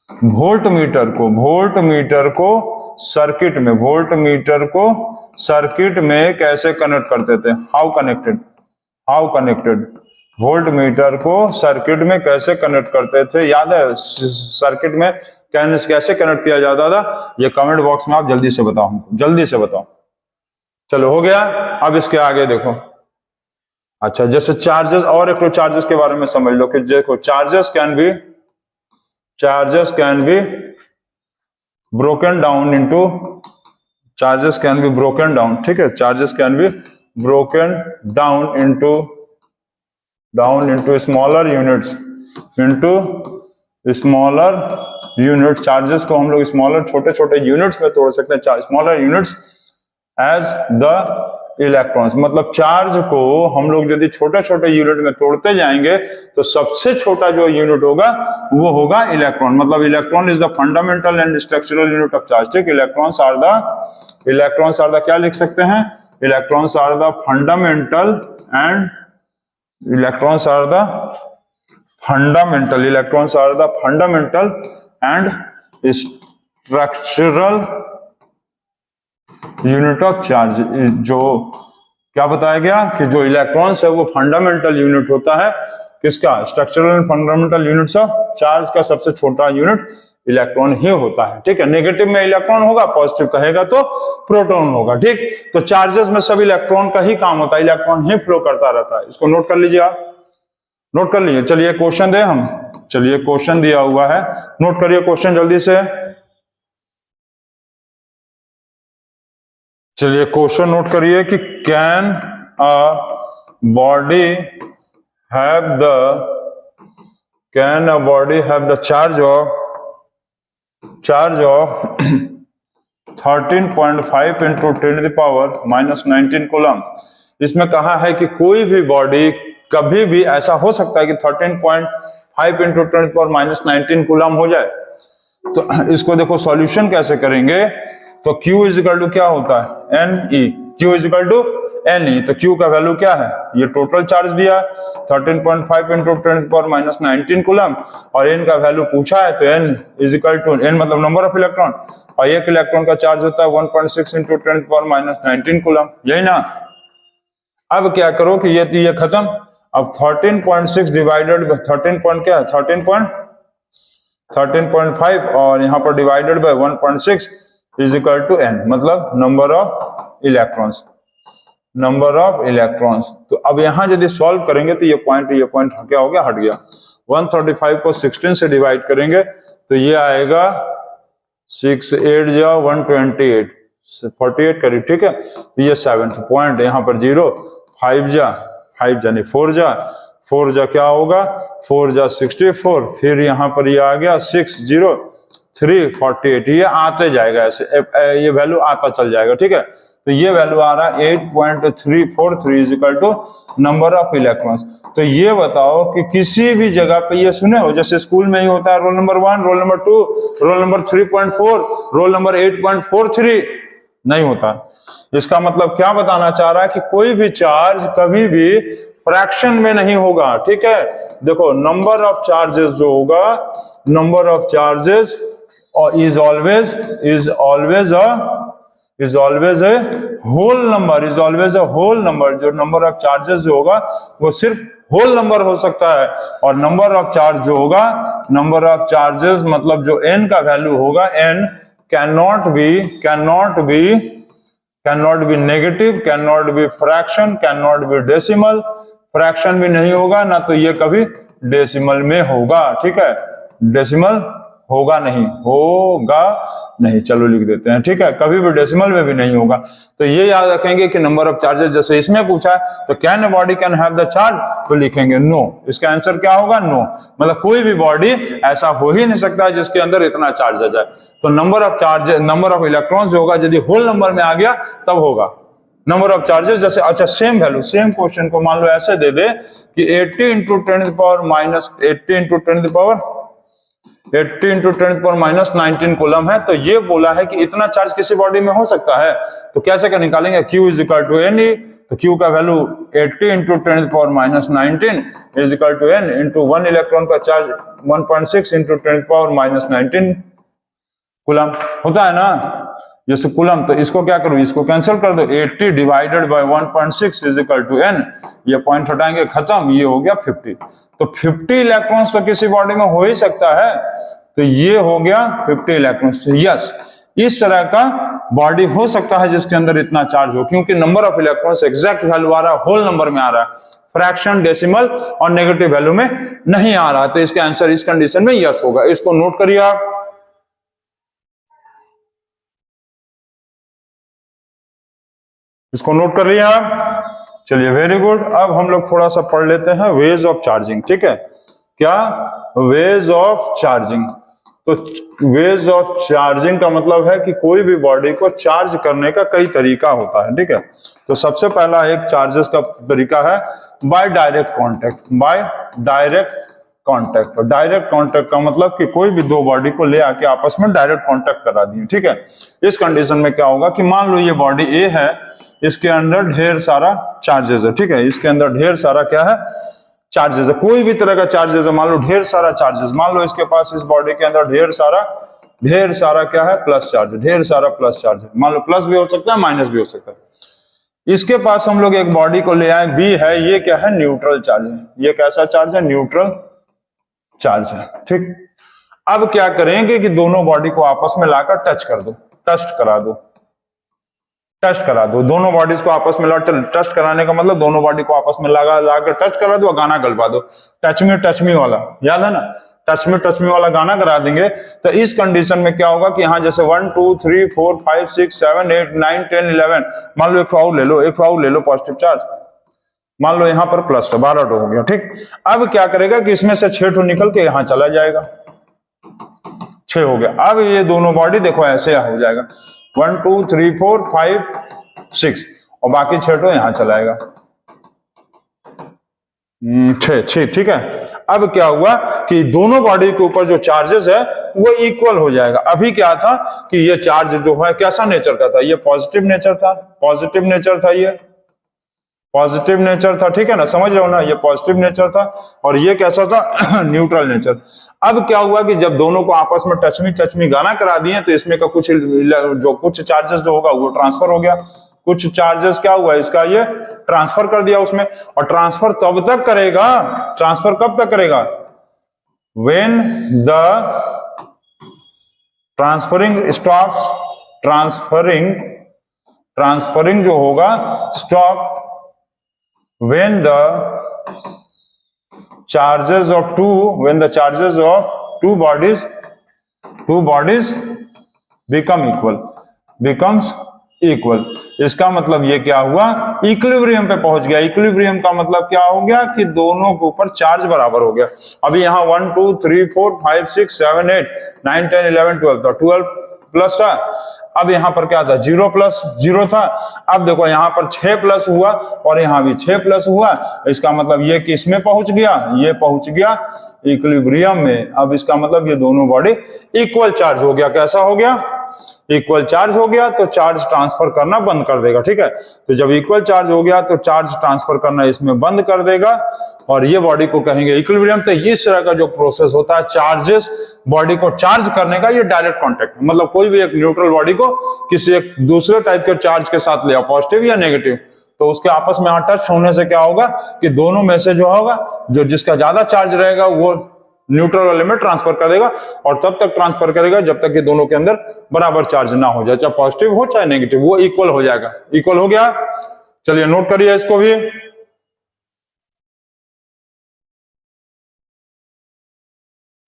वोल्ट मीटर को सर्किट में कैसे कनेक्ट करते थे, हाउ कनेक्टेड वोल्ट मीटर को सर्किट में कैसे कनेक्ट करते थे, याद है सर्किट में कैसे कनेक्ट किया जाता था, ये कमेंट बॉक्स में आप जल्दी से बताओ हमको, जल्दी से बताओ। चलो हो गया, अब इसके आगे देखो। अच्छा, जैसे चार्जेस, और एक चार्जेस के बारे में समझ लो कि देखो charges can be broken down into, ठीक है, charges can be broken down into smaller units, charges को हम लोग छोटे यूनिट्स में तोड़ सकते हैं, smaller units as the electrons. मतलब चार्ज को हम लोग यदि छोटे यूनिट में तोड़ते जाएंगे तो सबसे छोटा जो यूनिट होगा वो होगा इलेक्ट्रॉन। मतलब electron is the fundamental and structural unit of charge. ठीक, इलेक्ट्रॉन्स आर द क्या लिख सकते हैं, electrons are the fundamental and structural unit of charge. जो क्या बताया गया कि जो इलेक्ट्रॉन्स है वो फंडामेंटल यूनिट होता है किसका, structural and fundamental units of charge का सबसे छोटा यूनिट इलेक्ट्रॉन ही होता है, ठीक है। नेगेटिव में इलेक्ट्रॉन होगा, पॉजिटिव कहेगा तो प्रोटॉन होगा, ठीक। तो चार्जेस में सब इलेक्ट्रॉन का ही काम होता है, इलेक्ट्रॉन ही फ्लो करता रहता है। इसको नोट कर लीजिए, आप नोट कर लीजिए। चलिए क्वेश्चन दे हम, चलिए क्वेश्चन दिया हुआ है, नोट करिए क्वेश्चन जल्दी से। चलिए क्वेश्चन नोट करिए कि can a body have the charge of 13.5 into 10⁻⁻19 coulomb. इसमें कहा है कि कोई भी बॉडी कभी भी ऐसा हो सकता है कि 13.5 इंटू 10⁻⁻19 कूलम हो जाए। तो इसको देखो सॉल्यूशन कैसे करेंगे, तो Q इजिकल टू क्या होता है, NE, Q is equal to NE। तो Q का वैल्यू क्या है, ये टोटल चार्ज दिया 13.5 इंटू 10⁻⁻19 कूलम, और N का वैल्यू पूछा है, तो N इजिकल टू, N मतलब नंबर ऑफ इलेक्ट्रॉन, और एक इलेक्ट्रॉन का चार्ज होता है 1.6 इंटू 10⁻⁻19 कूलम, यही ना। अब क्या करो कि ये खत्म, अब 13.6 डिवाइडेड 13 पॉइंट क्या है, 13.5 और यहाँ पर divided by 1.6 is equal to N, मतलब number of electrons, number of electrons. तो अब यहां यदि सॉल्व करेंगे तो ये पॉइंट क्या हो गया, हट गया। 135 को 16 से डिवाइड करेंगे तो ये आएगा 6 8 जा 128 48 करीब, ठीक है। तो ये 7 पॉइंट, यहाँ पर 0 5 जा नहीं 4 जा क्या होगा, 4 जा 64, फिर यहाँ पर ये आ गया 6 0 3 48, ये आते जाएगा ऐसे, ये वैल्यू आता चल जाएगा, ठीक है। तो ये वैल्यू आ रहा है 8.343 is equal to number of electrons. तो ये बताओ कि किसी भी जगह पे ये सुने हो, जैसे स्कूल में ही होता है roll number 1, roll number 2, roll number 3.4, roll number 8.43, नहीं होता। इसका मतलब क्या बताना चाह रहा है कि कोई भी चार्ज कभी भी फ्रैक्शन में नहीं होगा, ठीक है। देखो नंबर ऑफ चार्जेस जो होगा, number of charges is always a whole number, जो नंबर ऑफ चार्जेस जो होगा वो सिर्फ होल नंबर हो सकता है, और नंबर ऑफ चार्ज जो होगा, नंबर ऑफ चार्जेस मतलब जो n का वैल्यू होगा, n cannot be negative, cannot be fraction, cannot be decimal, fraction भी नहीं होगा ना, तो ये कभी डेसिमल में होगा, ठीक है। डेसिमल होगा नहीं, चलो लिख देते हैं, ठीक है। कभी भी डेसिमल में भी नहीं होगा। तो ये याद रखेंगे कि नंबर ऑफ चार्जेस, जैसे इसमें पूछा है तो can a body can have the charge, तो लिखेंगे नो। इसका आंसर क्या होगा, नो। मतलब कोई भी बॉडी ऐसा हो ही नहीं सकता जिसके अंदर इतना चार्ज आ जाए। तो number of charge, number of electrons होगा, यदि होल नंबर में आ गया तब होगा। नंबर ऑफ चार्जेस जैसे, अच्छा सेम वैल्यू, सेम क्वेश्चन को मान लो ऐसे दे दे कि 80 इंटू 10⁻⁻19 कूलम है, तो ये बोला है कि इतना चार्ज किसी बॉडी में हो सकता है। तो कैसे का निकालेंगे, Q is equal to NE, तो Q का value 80 into 10⁻⁻19 is equal to N into 1 electron का चार्ज 1.6 इंटू 10⁻⁻19 कूलम होता है ना, जैसे कूलम। तो इसको क्या करूं, इसको कैंसिल कर दो, 80 divided by 1.6 is equal to N, ये पॉइंट हटाएंगे, खत्म, ये हो गया 50। तो 50 इलेक्ट्रॉन्स तो किसी बॉडी में हो ही सकता है, तो ये हो गया 50 इलेक्ट्रॉन्स। यस, इस तरह का बॉडी हो सकता है जिसके अंदर इतना चार्ज हो, क्योंकि number of electrons exact value आ रहा है, होल नंबर में आ रहा है, फ्रैक्शन, डेसिमल और नेगेटिव वैल्यू में नहीं आ रहा। तो इसका आंसर इस कंडीशन में यस होगा। इसको नोट करिए आप, इसको नोट कर लिया आप। चलिए वेरी गुड। अब हम लोग थोड़ा सा पढ़ लेते हैं वेज ऑफ चार्जिंग, ठीक है। क्या, वेज ऑफ चार्जिंग। तो वेज ऑफ चार्जिंग का मतलब है कि कोई भी बॉडी को चार्ज करने का कई तरीका होता है, ठीक है। तो सबसे पहला एक चार्जेस का तरीका है by direct contact, by direct contact. और डायरेक्ट कांटेक्ट का मतलब कि कोई भी दो बॉडी को ले आके आपस में डायरेक्ट कांटेक्ट करा दिए, ठीक है। इस कंडीशन में क्या होगा कि मान लो ये बॉडी ए है, इसके अंदर ढेर सारा चार्जेस है, ठीक है। इसके अंदर ढेर सारा क्या है, चार्जेस है, कोई भी तरह का चार्जेस है, मान लो ढेर सारा चार्जेस, मान लो इसके पास इस बॉडी के अंदर ढेर सारा क्या है, प्लस चार्ज, ढेर सारा प्लस चार्ज है, मान लो प्लस भी हो सकता है माइनस भी हो सकता है। इसके पास हम लोग एक बॉडी को ले आए, बी है, ये क्या है, न्यूट्रल चार्ज है। ये कैसा चार्ज है, न्यूट्रल चार्ज है, ठीक। अब क्या करेंगे कि दोनों बॉडी को आपस में लाकर टच कर दो, टच करा दो, टच करा दो। दोनों बॉडीज को आपस में टच कराने का मतलब दोनों बॉडी को आपस में लाकर टच करा दो और गाना गलवा दो। टच मी वाला याद है ना, टच मी वाला गाना करा देंगे। तो इस कंडीशन में क्या होगा कि यहाँ जैसे 1 2 3 4 5 6 7 8 9 10 11, मान लो एक और ले लो, एक और ले लो पॉजिटिव चार्ज, मान लो यहाँ पर प्लस 12 हो गया, ठीक। अब क्या करेगा कि इसमें से 6 निकल के यहाँ चला जाएगा, 6 हो गया। अब ये दोनों बॉडी देखो ऐसे हो जाएगा 1 2 3 4 5 6 और बाकी 6 यहाँ चलाएगा 6, ठीक है। अब क्या हुआ कि दोनों बॉडी के ऊपर जो चार्जेस है वो इक्वल हो जाएगा। अभी क्या था कि ये चार्ज जो है कैसा नेचर का था, ये पॉजिटिव नेचर था, पॉजिटिव नेचर था, ये पॉजिटिव नेचर था, ठीक है ना, समझ रहे हो ना, ये पॉजिटिव नेचर था और ये कैसा था न्यूट्रल नेचर। अब क्या हुआ कि जब दोनों को आपस में टच मी गाना करा दिए तो इसमें का कुछ चार्जेस जो होगा वो ट्रांसफर हो गया, कुछ चार्जेस क्या हुआ इसका ये ट्रांसफर कर दिया उसमें। और ट्रांसफर तब तक करेगा, ट्रांसफर कब तक करेगा, when the transferring stops, transferring जो होगा stop when the charges of two bodies becomes equal। इसका मतलब ये क्या हुआ, इक्विलिब्रियम पे पहुंच गया। इक्विलिब्रियम का मतलब क्या हो गया कि दोनों के ऊपर चार्ज बराबर हो गया। अभी यहाँ 1 2 3 4 5 6 7 8 9 10 11 12 था, 12 प्लस था। अब यहाँ पर क्या था, 0 प्लस 0 था। अब देखो यहाँ पर 6 प्लस हुआ और यहाँ भी 6 प्लस हुआ। इसका मतलब ये किस में पहुंच गया, ये पहुंच गया इक्विलिब्रियम में। अब इसका मतलब ये दोनों बॉडी इक्वल चार्ज हो गया। कैसा हो गया, इक्वल चार्ज हो गया तो चार्ज ट्रांसफर करना बंद कर देगा, ठीक है। तो जब इक्वल चार्ज हो गया तो चार्ज ट्रांसफर करना इसमें बंद कर देगा और ये बॉडी को कहेंगे इक्विलिब्रियम। तो इस तरह का जो प्रोसेस होता है चार्जेस बॉडी को चार्ज करने का, ये डायरेक्ट कांटेक्ट, मतलब कोई भी एक न्यूट्रल बॉडी को किसी एक दूसरे टाइप के चार्ज के साथ ले आओ, पॉजिटिव या नेगेटिव, तो उसके आपस में टच होने से क्या होगा कि दोनों में से जो होगा, जो जिसका ज्यादा चार्ज रहेगा वो न्यूट्रल वाले में ट्रांसफर कर देगा और तब तक ट्रांसफर करेगा जब तक कि दोनों के अंदर बराबर चार्ज ना हो जाए, चाहे पॉजिटिव हो चाहे नेगेटिव, वो इक्वल हो जाएगा। इक्वल हो गया, चलिए नोट करिए इसको भी।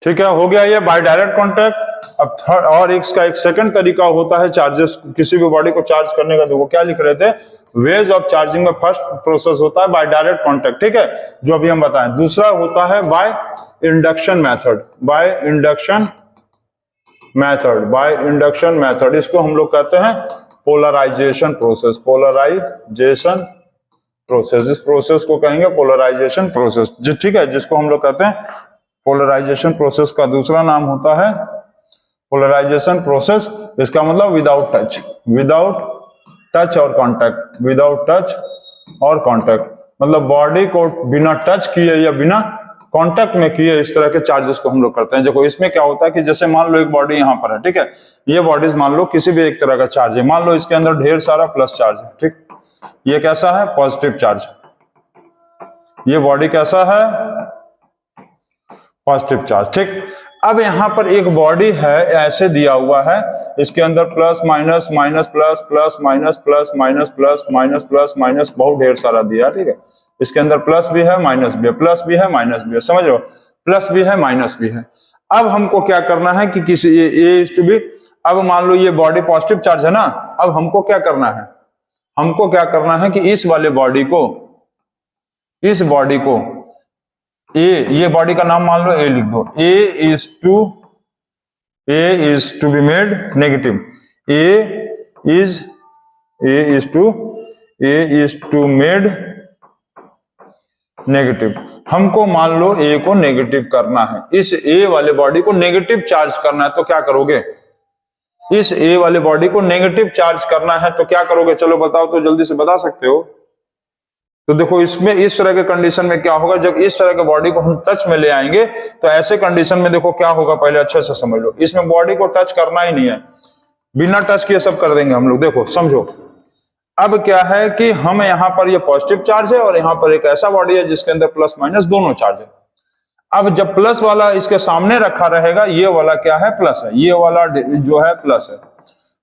ठीक है, हो गया ये बाय डायरेक्ट कांटेक्ट। अब थर्ड और इसका एक सेकंड तरीका होता है चार्जेस, किसी भी बॉडी को चार्ज करने का। देखो क्या लिख रहे थे, वेज ऑफ चार्जिंग में फर्स्ट प्रोसेस होता है बाय डायरेक्ट कांटेक्ट, ठीक है, जो अभी हम बताएं। दूसरा होता है by induction method, by induction method, by induction method. इसको हम लोग कहते हैं पोलराइजेशन प्रोसेस, पोलराइजेशन प्रोसेस। इस प्रोसेस को कहेंगे पोलराइजेशन प्रोसेस, ठीक है, जिसको हम लोग कहते हैं पोलराइजेशन प्रोसेस। का दूसरा नाम होता है पोलराइजेशन प्रोसेस। इसका मतलब विदाउट टच, विदाउट टच और कांटेक्ट, विदाउट टच और कांटेक्ट, मतलब बॉडी को बिना टच किए या बिना कांटेक्ट में किए इस तरह के चार्जेस को हम लोग करते हैं। देखो इसमें क्या होता है कि जैसे मान लो एक बॉडी यहाँ पर है, ठीक है, ये बॉडीज मान लो किसी भी एक तरह का चार्ज है, मान लो इसके अंदर ढेर सारा प्लस चार्ज है, ठीक, ये कैसा है, पॉजिटिव चार्ज। ये बॉडी कैसा है, पॉजिटिव चार्ज, ठीक। अब यहाँ पर एक बॉडी है, ऐसे दिया हुआ है, इसके अंदर plus minus minus plus plus minus plus minus plus minus plus minus बहुत ढेर सारा दिया, ठीक है। इसके अंदर प्लस भी है माइनस भी है, प्लस भी है माइनस भी है, समझ लो, प्लस भी है माइनस भी है। अब हमको क्या करना है कि किसी ए टू बी, अब मान लो ये बॉडी पॉजिटिव चार्ज है ना, अब हमको क्या करना है, हमको क्या करना है कि इस वाले बॉडी को, इस बॉडी को ए, ये बॉडी का नाम मान लो ए लिख दो, A is to be made negative, A is to made negative. हमको मान लो ए को नेगेटिव करना है, इस ए वाले बॉडी को नेगेटिव चार्ज करना है, तो क्या करोगे, इस ए वाले बॉडी को नेगेटिव चार्ज करना है तो क्या करोगे, चलो बताओ तो, जल्दी से बता सकते हो। तो देखो इसमें इस तरह के कंडीशन में क्या होगा, जब इस तरह के बॉडी को हम टच में ले आएंगे तो ऐसे कंडीशन में देखो क्या होगा, पहले अच्छे से समझ लो। इसमें बॉडी को टच करना ही नहीं है, बिना टच किए सब कर देंगे हम लोग। देखो समझो, अब क्या है कि हम यहाँ पर ये पॉजिटिव चार्ज है और यहाँ पर एक ऐसा बॉडी है जिसके अंदर प्लस माइनस दोनों चार्ज है। अब जब प्लस वाला इसके सामने रखा रहेगा, ये वाला क्या है, प्लस है, ये वाला जो है प्लस है,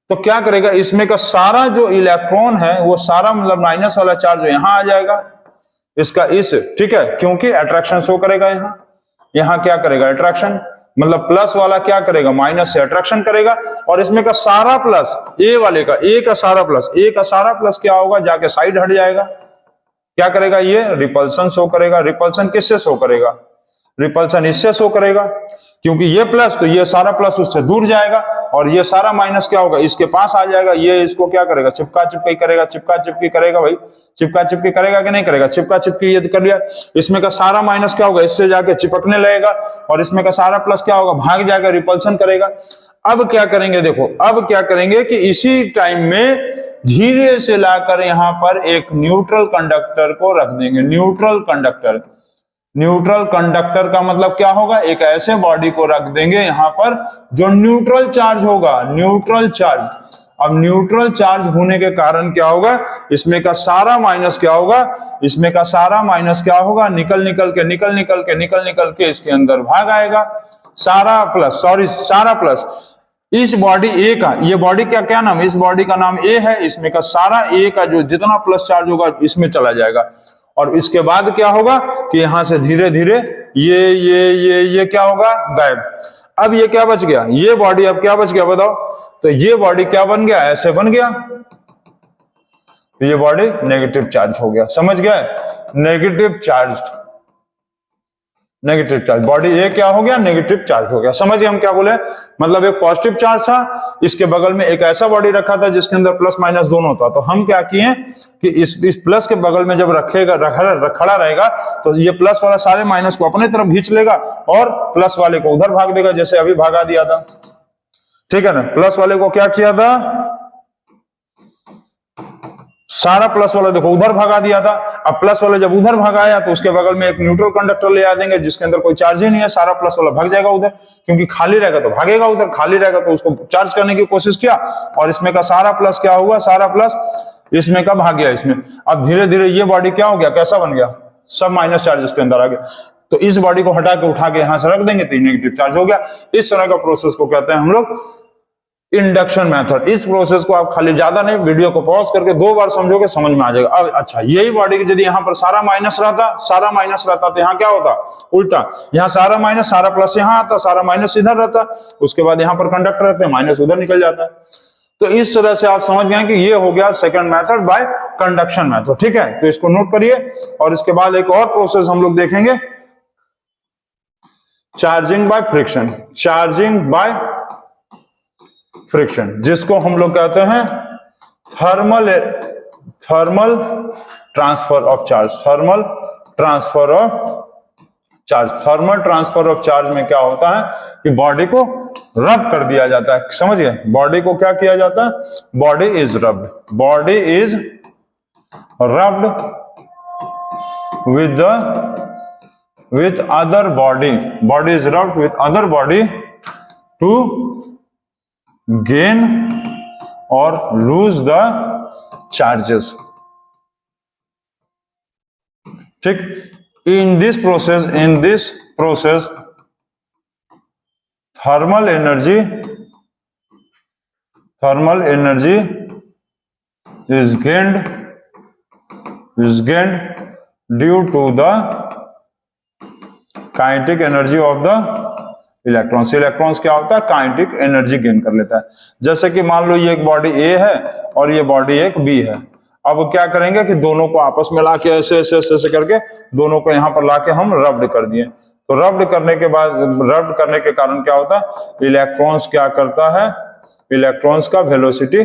तो क्या करेगा, इसमें का सारा जो इलेक्ट्रॉन है वो सारा मतलब माइनस वाला चार्ज यहां आ जाएगा, इसका इस, ठीक है, क्योंकि अट्रैक्शन शो करेगा यहां, यहां क्या करेगा, अट्रैक्शन, मतलब प्लस वाला क्या करेगा, माइनस से अट्रैक्शन करेगा, और इसमें का सारा प्लस, ए वाले का, ए का सारा प्लस क्या होगा, जाके साइड हट जाएगा, क्या करेगा, ये रिपल्सन शो करेगा। रिपल्सन किससे शो करेगा, रिपल्सन इससे शो करेगा, क्योंकि ये प्लस तो ये सारा प्लस उससे दूर जाएगा, और ये सारा माइनस क्या होगा, इसके पास आ जाएगा, ये इसको क्या करेगा, चिपका चिपकी करेगा, चिपका चिपकी करेगा, भाई चिपका चिपकी करेगा कि नहीं करेगा, चिपका चिपकी ये कर लिया, इसमें का सारा माइनस क्या होगा, इससे जाके चिपकने लगेगा, और इसमें का सारा प्लस क्या होगा, भाग जाएगा, रिपल्सन करेगा। अब क्या करेंगे, देखो अब क्या करेंगे कि इसी टाइम में धीरे से लाकर यहां पर एक न्यूट्रल कंडक्टर को रख देंगे। न्यूट्रल कंडक्टर, न्यूट्रल कंडक्टर का मतलब क्या होगा, एक ऐसे बॉडी को रख देंगे यहां पर जो न्यूट्रल चार्ज होगा, न्यूट्रल चार्ज। अब न्यूट्रल चार्ज होने के कारण क्या होगा, इसमें का सारा माइनस क्या होगा, इसमें का सारा माइनस क्या होगा, निकल निकल के इसके अंदर भाग आएगा, सारा प्लस इस बॉडी ए का, ये बॉडी क्या क्या नाम, इस बॉडी का नाम ए है, इसमें का सारा ए का जो जितना प्लस चार्ज होगा इसमें चला जाएगा, और इसके बाद क्या होगा कि यहां से धीरे धीरे ये क्या होगा, गायब। अब ये क्या बच गया, ये बॉडी अब क्या बच गया बताओ, तो ये बॉडी क्या बन गया, ऐसे बन गया, तो ये बॉडी नेगेटिव चार्ज हो गया, समझ गए, नेगेटिव चार्ज बॉडी ए क्या हो गया, नेगेटिव चार्ज हो गया। समझिए हम क्या बोले, मतलब एक पॉजिटिव चार्ज था, इसके बगल में एक ऐसा बॉडी रखा था जिसके अंदर प्लस माइनस दोनों था, तो हम क्या किए कि इस प्लस के बगल में जब खड़ा रहेगा तो ये प्लस वाला सारे माइनस को अपने तरफ खींच लेगा और प्लस वाले को उधर भाग देगा, जैसे अभी भागा दिया था, ठीक है ना। प्लस वाले को क्या किया था, सारा प्लस वाला देखो उधर भगा दिया था। अब प्लस वाला जब उधर भगाया तो उसके बगल में एक न्यूट्रल कंडक्टर ले आ देंगे जिसके अंदर कोई चार्ज ही नहीं है, सारा प्लस वाला भाग जाएगा उधर, क्योंकि खाली रहेगा तो भागेगा उधर, खाली रहेगा तो उसको चार्ज करने की कोशिश किया, और इसमें का सारा प्लस क्या हुआ, सारा प्लस इसमें का भाग गया इसमें। अब धीरे धीरे ये बॉडी क्या हो गया, कैसा बन गया, सब माइनस चार्ज इसके अंदर आ गया, तो इस बॉडी को हटा के उठा के यहां से रख देंगे तो नेगेटिव चार्ज हो गया। इस तरह का प्रोसेस को कहते हैं हम लोग इंडक्शन मेथड। इस प्रोसेस को आप खाली ज्यादा नहीं, वीडियो को पॉज करके 2 बार समझोगे, समझ में आ जाएगा। अब अच्छा, यही बॉडी की यदि यहाँ पर सारा माइनस रहता तो यहाँ क्या होता, उल्टा, यहाँ सारा माइनस सारा प्लस यहाँ आता, सारा माइनस इधर रहता, उसके बाद यहाँ पर कंडक्टर रहते हैं, माइनस उधर निकल जाता है। तो इस तरह से आप समझ गए कि ये हो गया second method by conduction method, ठीक है। तो इसको नोट करिए, और इसके बाद एक और प्रोसेस हम लोग देखेंगे, charging by friction. Charging by friction, जिसको हम लोग कहते हैं thermal transfer of charge. Thermal transfer of charge में क्या होता है कि बॉडी को रब कर दिया जाता है, समझ गए। बॉडी को क्या किया जाता है, body is rubbed with other body is rubbed with other body to gain or lose the charges, ठीक। in this process thermal energy is gained due to the kinetic energy of the electrons. Electrons क्या होता है, kinetic energy gain कर लेता है। जैसे कि मान लो ये एक बॉडी ए है और ये बॉडी एक बी है। अब क्या करेंगे कि दोनों को आपस में लाके ऐसे करके दोनों को यहाँ पर लाके हम रब्ड कर दिए। तो रब्ड करने के कारण क्या होता है, इलेक्ट्रॉन्स क्या करता है, इलेक्ट्रॉन्स का वेलोसिटी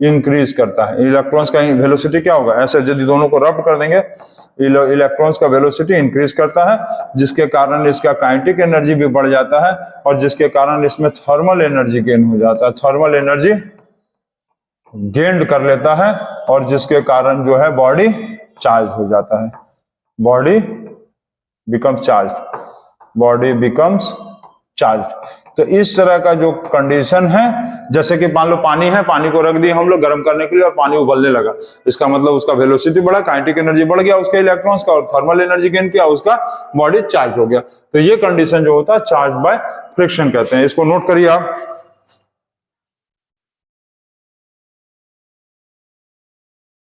इंक्रीज करता है। इलेक्ट्रॉन्स का वेलोसिटी क्या होगा, ऐसे यदि दोनों को रब्ड कर देंगे, इलेक्ट्रॉन्स का वेलोसिटी इंक्रीज करता है, जिसके कारण इसका काइनेटिक एनर्जी भी बढ़ जाता है, और जिसके कारण इसमें थर्मल एनर्जी गेन हो जाता है। थर्मल एनर्जी गेन कर लेता है, और जिसके कारण जो है बॉडी चार्ज हो जाता है। Body becomes charge. तो इस तरह का जो कंडीशन है, जैसे कि मान लो पानी है, पानी को रख दिए हम लोग गर्म करने के लिए और पानी उबलने लगा, इसका मतलब उसका वेलोसिटी बढ़ा, काइनेटिक एनर्जी बढ़ गया उसके इलेक्ट्रॉन्स का, और थर्मल एनर्जी गेन किया, उसका बॉडी चार्ज हो गया। तो ये कंडीशन जो होता है चार्ज बाय फ्रिक्शन कहते हैं। इसको नोट करिए आप।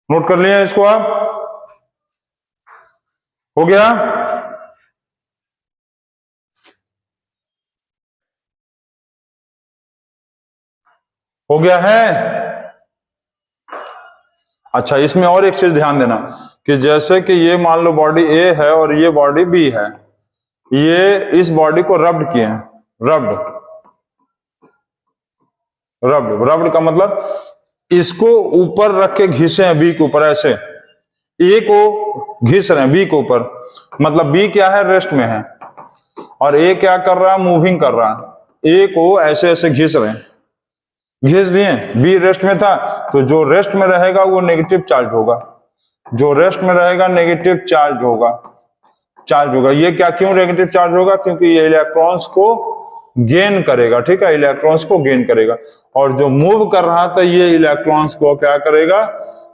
नोट कर लिया इसको आप? हो गया? हो गया है? अच्छा, इसमें और एक चीज ध्यान देना कि जैसे कि ये मान लो बॉडी ए है और ये बॉडी बी है, ये इस बॉडी को रब्ड किए हैं, रब्ड रब्ड रब्ड का मतलब इसको ऊपर रख के घिसे हैं बी के ऊपर, ऐसे ए को घिस रहे हैं बी के ऊपर, मतलब बी क्या है, रेस्ट में है, और ए क्या कर रहा है, मूविंग कर रहा है। ए को ऐसे ऐसे घिस रहे हैं, घिस दिए, बी रेस्ट में था, तो जो रेस्ट में रहेगा वो नेगेटिव चार्ज होगा, जो रेस्ट में रहेगा नेगेटिव चार्ज होगा, चार्ज होगा। ये क्या, क्यों नेगेटिव चार्ज होगा? क्योंकि ये इलेक्ट्रॉन्स को गेन करेगा, ठीक है, इलेक्ट्रॉन्स को गेन करेगा, और जो मूव कर रहा था ये इलेक्ट्रॉन्स को क्या करेगा,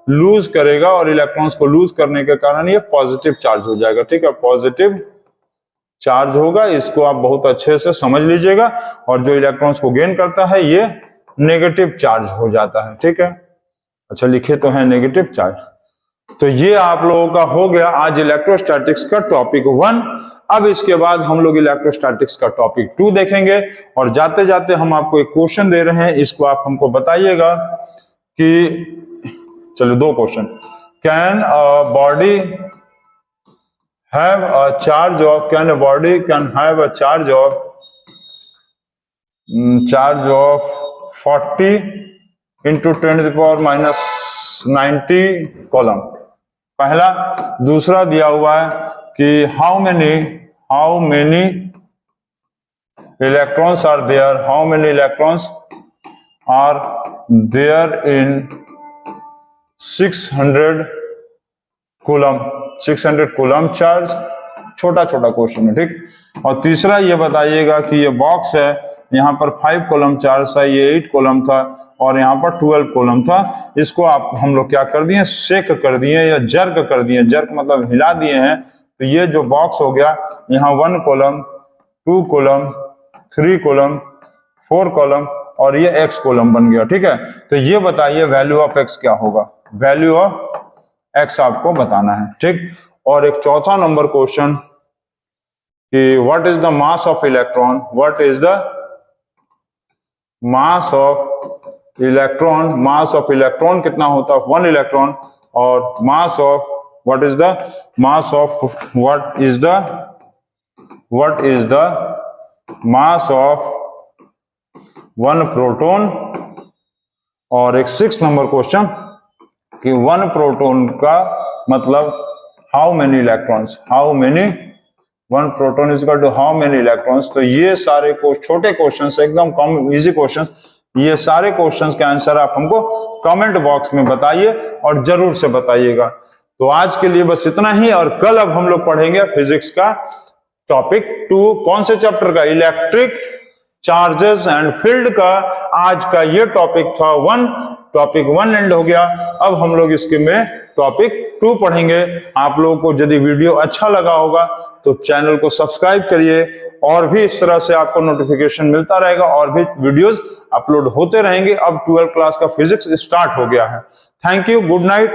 लूज करेगा, और इलेक्ट्रॉन्स को लूज करने के कारण ये पॉजिटिव चार्ज हो जाएगा, ठीक है, पॉजिटिव चार्ज होगा। इसको आप बहुत अच्छे से समझ लीजिएगा। और जो इलेक्ट्रॉन्स को गेन करता है ये नेगेटिव चार्ज हो जाता है, ठीक है। अच्छा, लिखे तो है नेगेटिव चार्ज। तो ये आप लोगों का हो गया आज इलेक्ट्रोस्टैटिक्स का टॉपिक 1। अब इसके बाद हम लोग इलेक्ट्रोस्टैटिक्स का टॉपिक 2 देखेंगे, और जाते जाते हम आपको एक क्वेश्चन दे रहे हैं, इसको आप हमको बताइएगा कि, चलो 2 question. Can a body have a charge of, can a body can have a charge of 40 into 10⁻90 coulomb, पहला। दूसरा दिया हुआ है कि how many electrons are there, how many electrons are there in 600 coulomb charge. छोटा छोटा question है, ठीक। और तीसरा ये बताइएगा कि ये बॉक्स है, यहाँ पर 5 कॉलम चार्ज था, ये 8 कॉलम था, और यहाँ पर 12 कॉलम था। इसको आप हम लोग क्या कर दिए, शेक कर दिए या जर्क कर दिए, जर्क मतलब हिला दिए हैं। तो ये जो बॉक्स हो गया, यहाँ 1 कॉलम, 2 कॉलम, 3 कॉलम, 4 कॉलम, और ये x कॉलम बन गया, ठीक है। तो ये बताइए वैल्यू ऑफ x क्या होगा, वैल्यू ऑफ x आपको बताना है, ठीक। और एक चौथा नंबर क्वेश्चन कि what is the mass of electron, what is the mass of electron, mass of electron कितना होता है, 1 इलेक्ट्रॉन, और mass of, what is the mass of, what is the mass of 1 proton. और एक 6 number question कि 1 proton का मतलब how many electrons, how many 1 proton is equal to how many electrons. तो ये सारे छोटे क्वेश्चंस, एकदम कम इजी क्वेश्चंस, ये सारे क्वेश्चंस के आंसर आप हमको कमेंट बॉक्स में बताइए, और जरूर से बताइएगा। तो आज के लिए बस इतना ही, और कल अब हम लोग पढ़ेंगे फिजिक्स का टॉपिक 2। कौन से चैप्टर का, इलेक्ट्रिक चार्जेस एंड फील्ड का। आज का ये टॉपिक था 1, टॉपिक 1 एंड हो गया। अब हम लोग इसके में टॉपिक 2 पढ़ेंगे। आप लोगों को यदि वीडियो अच्छा लगा होगा तो चैनल को सब्सक्राइब करिए, और भी इस तरह से आपको नोटिफिकेशन मिलता रहेगा, और भी वीडियोस अपलोड होते रहेंगे। अब 12th क्लास का फिजिक्स स्टार्ट हो गया है। Thank you, good night.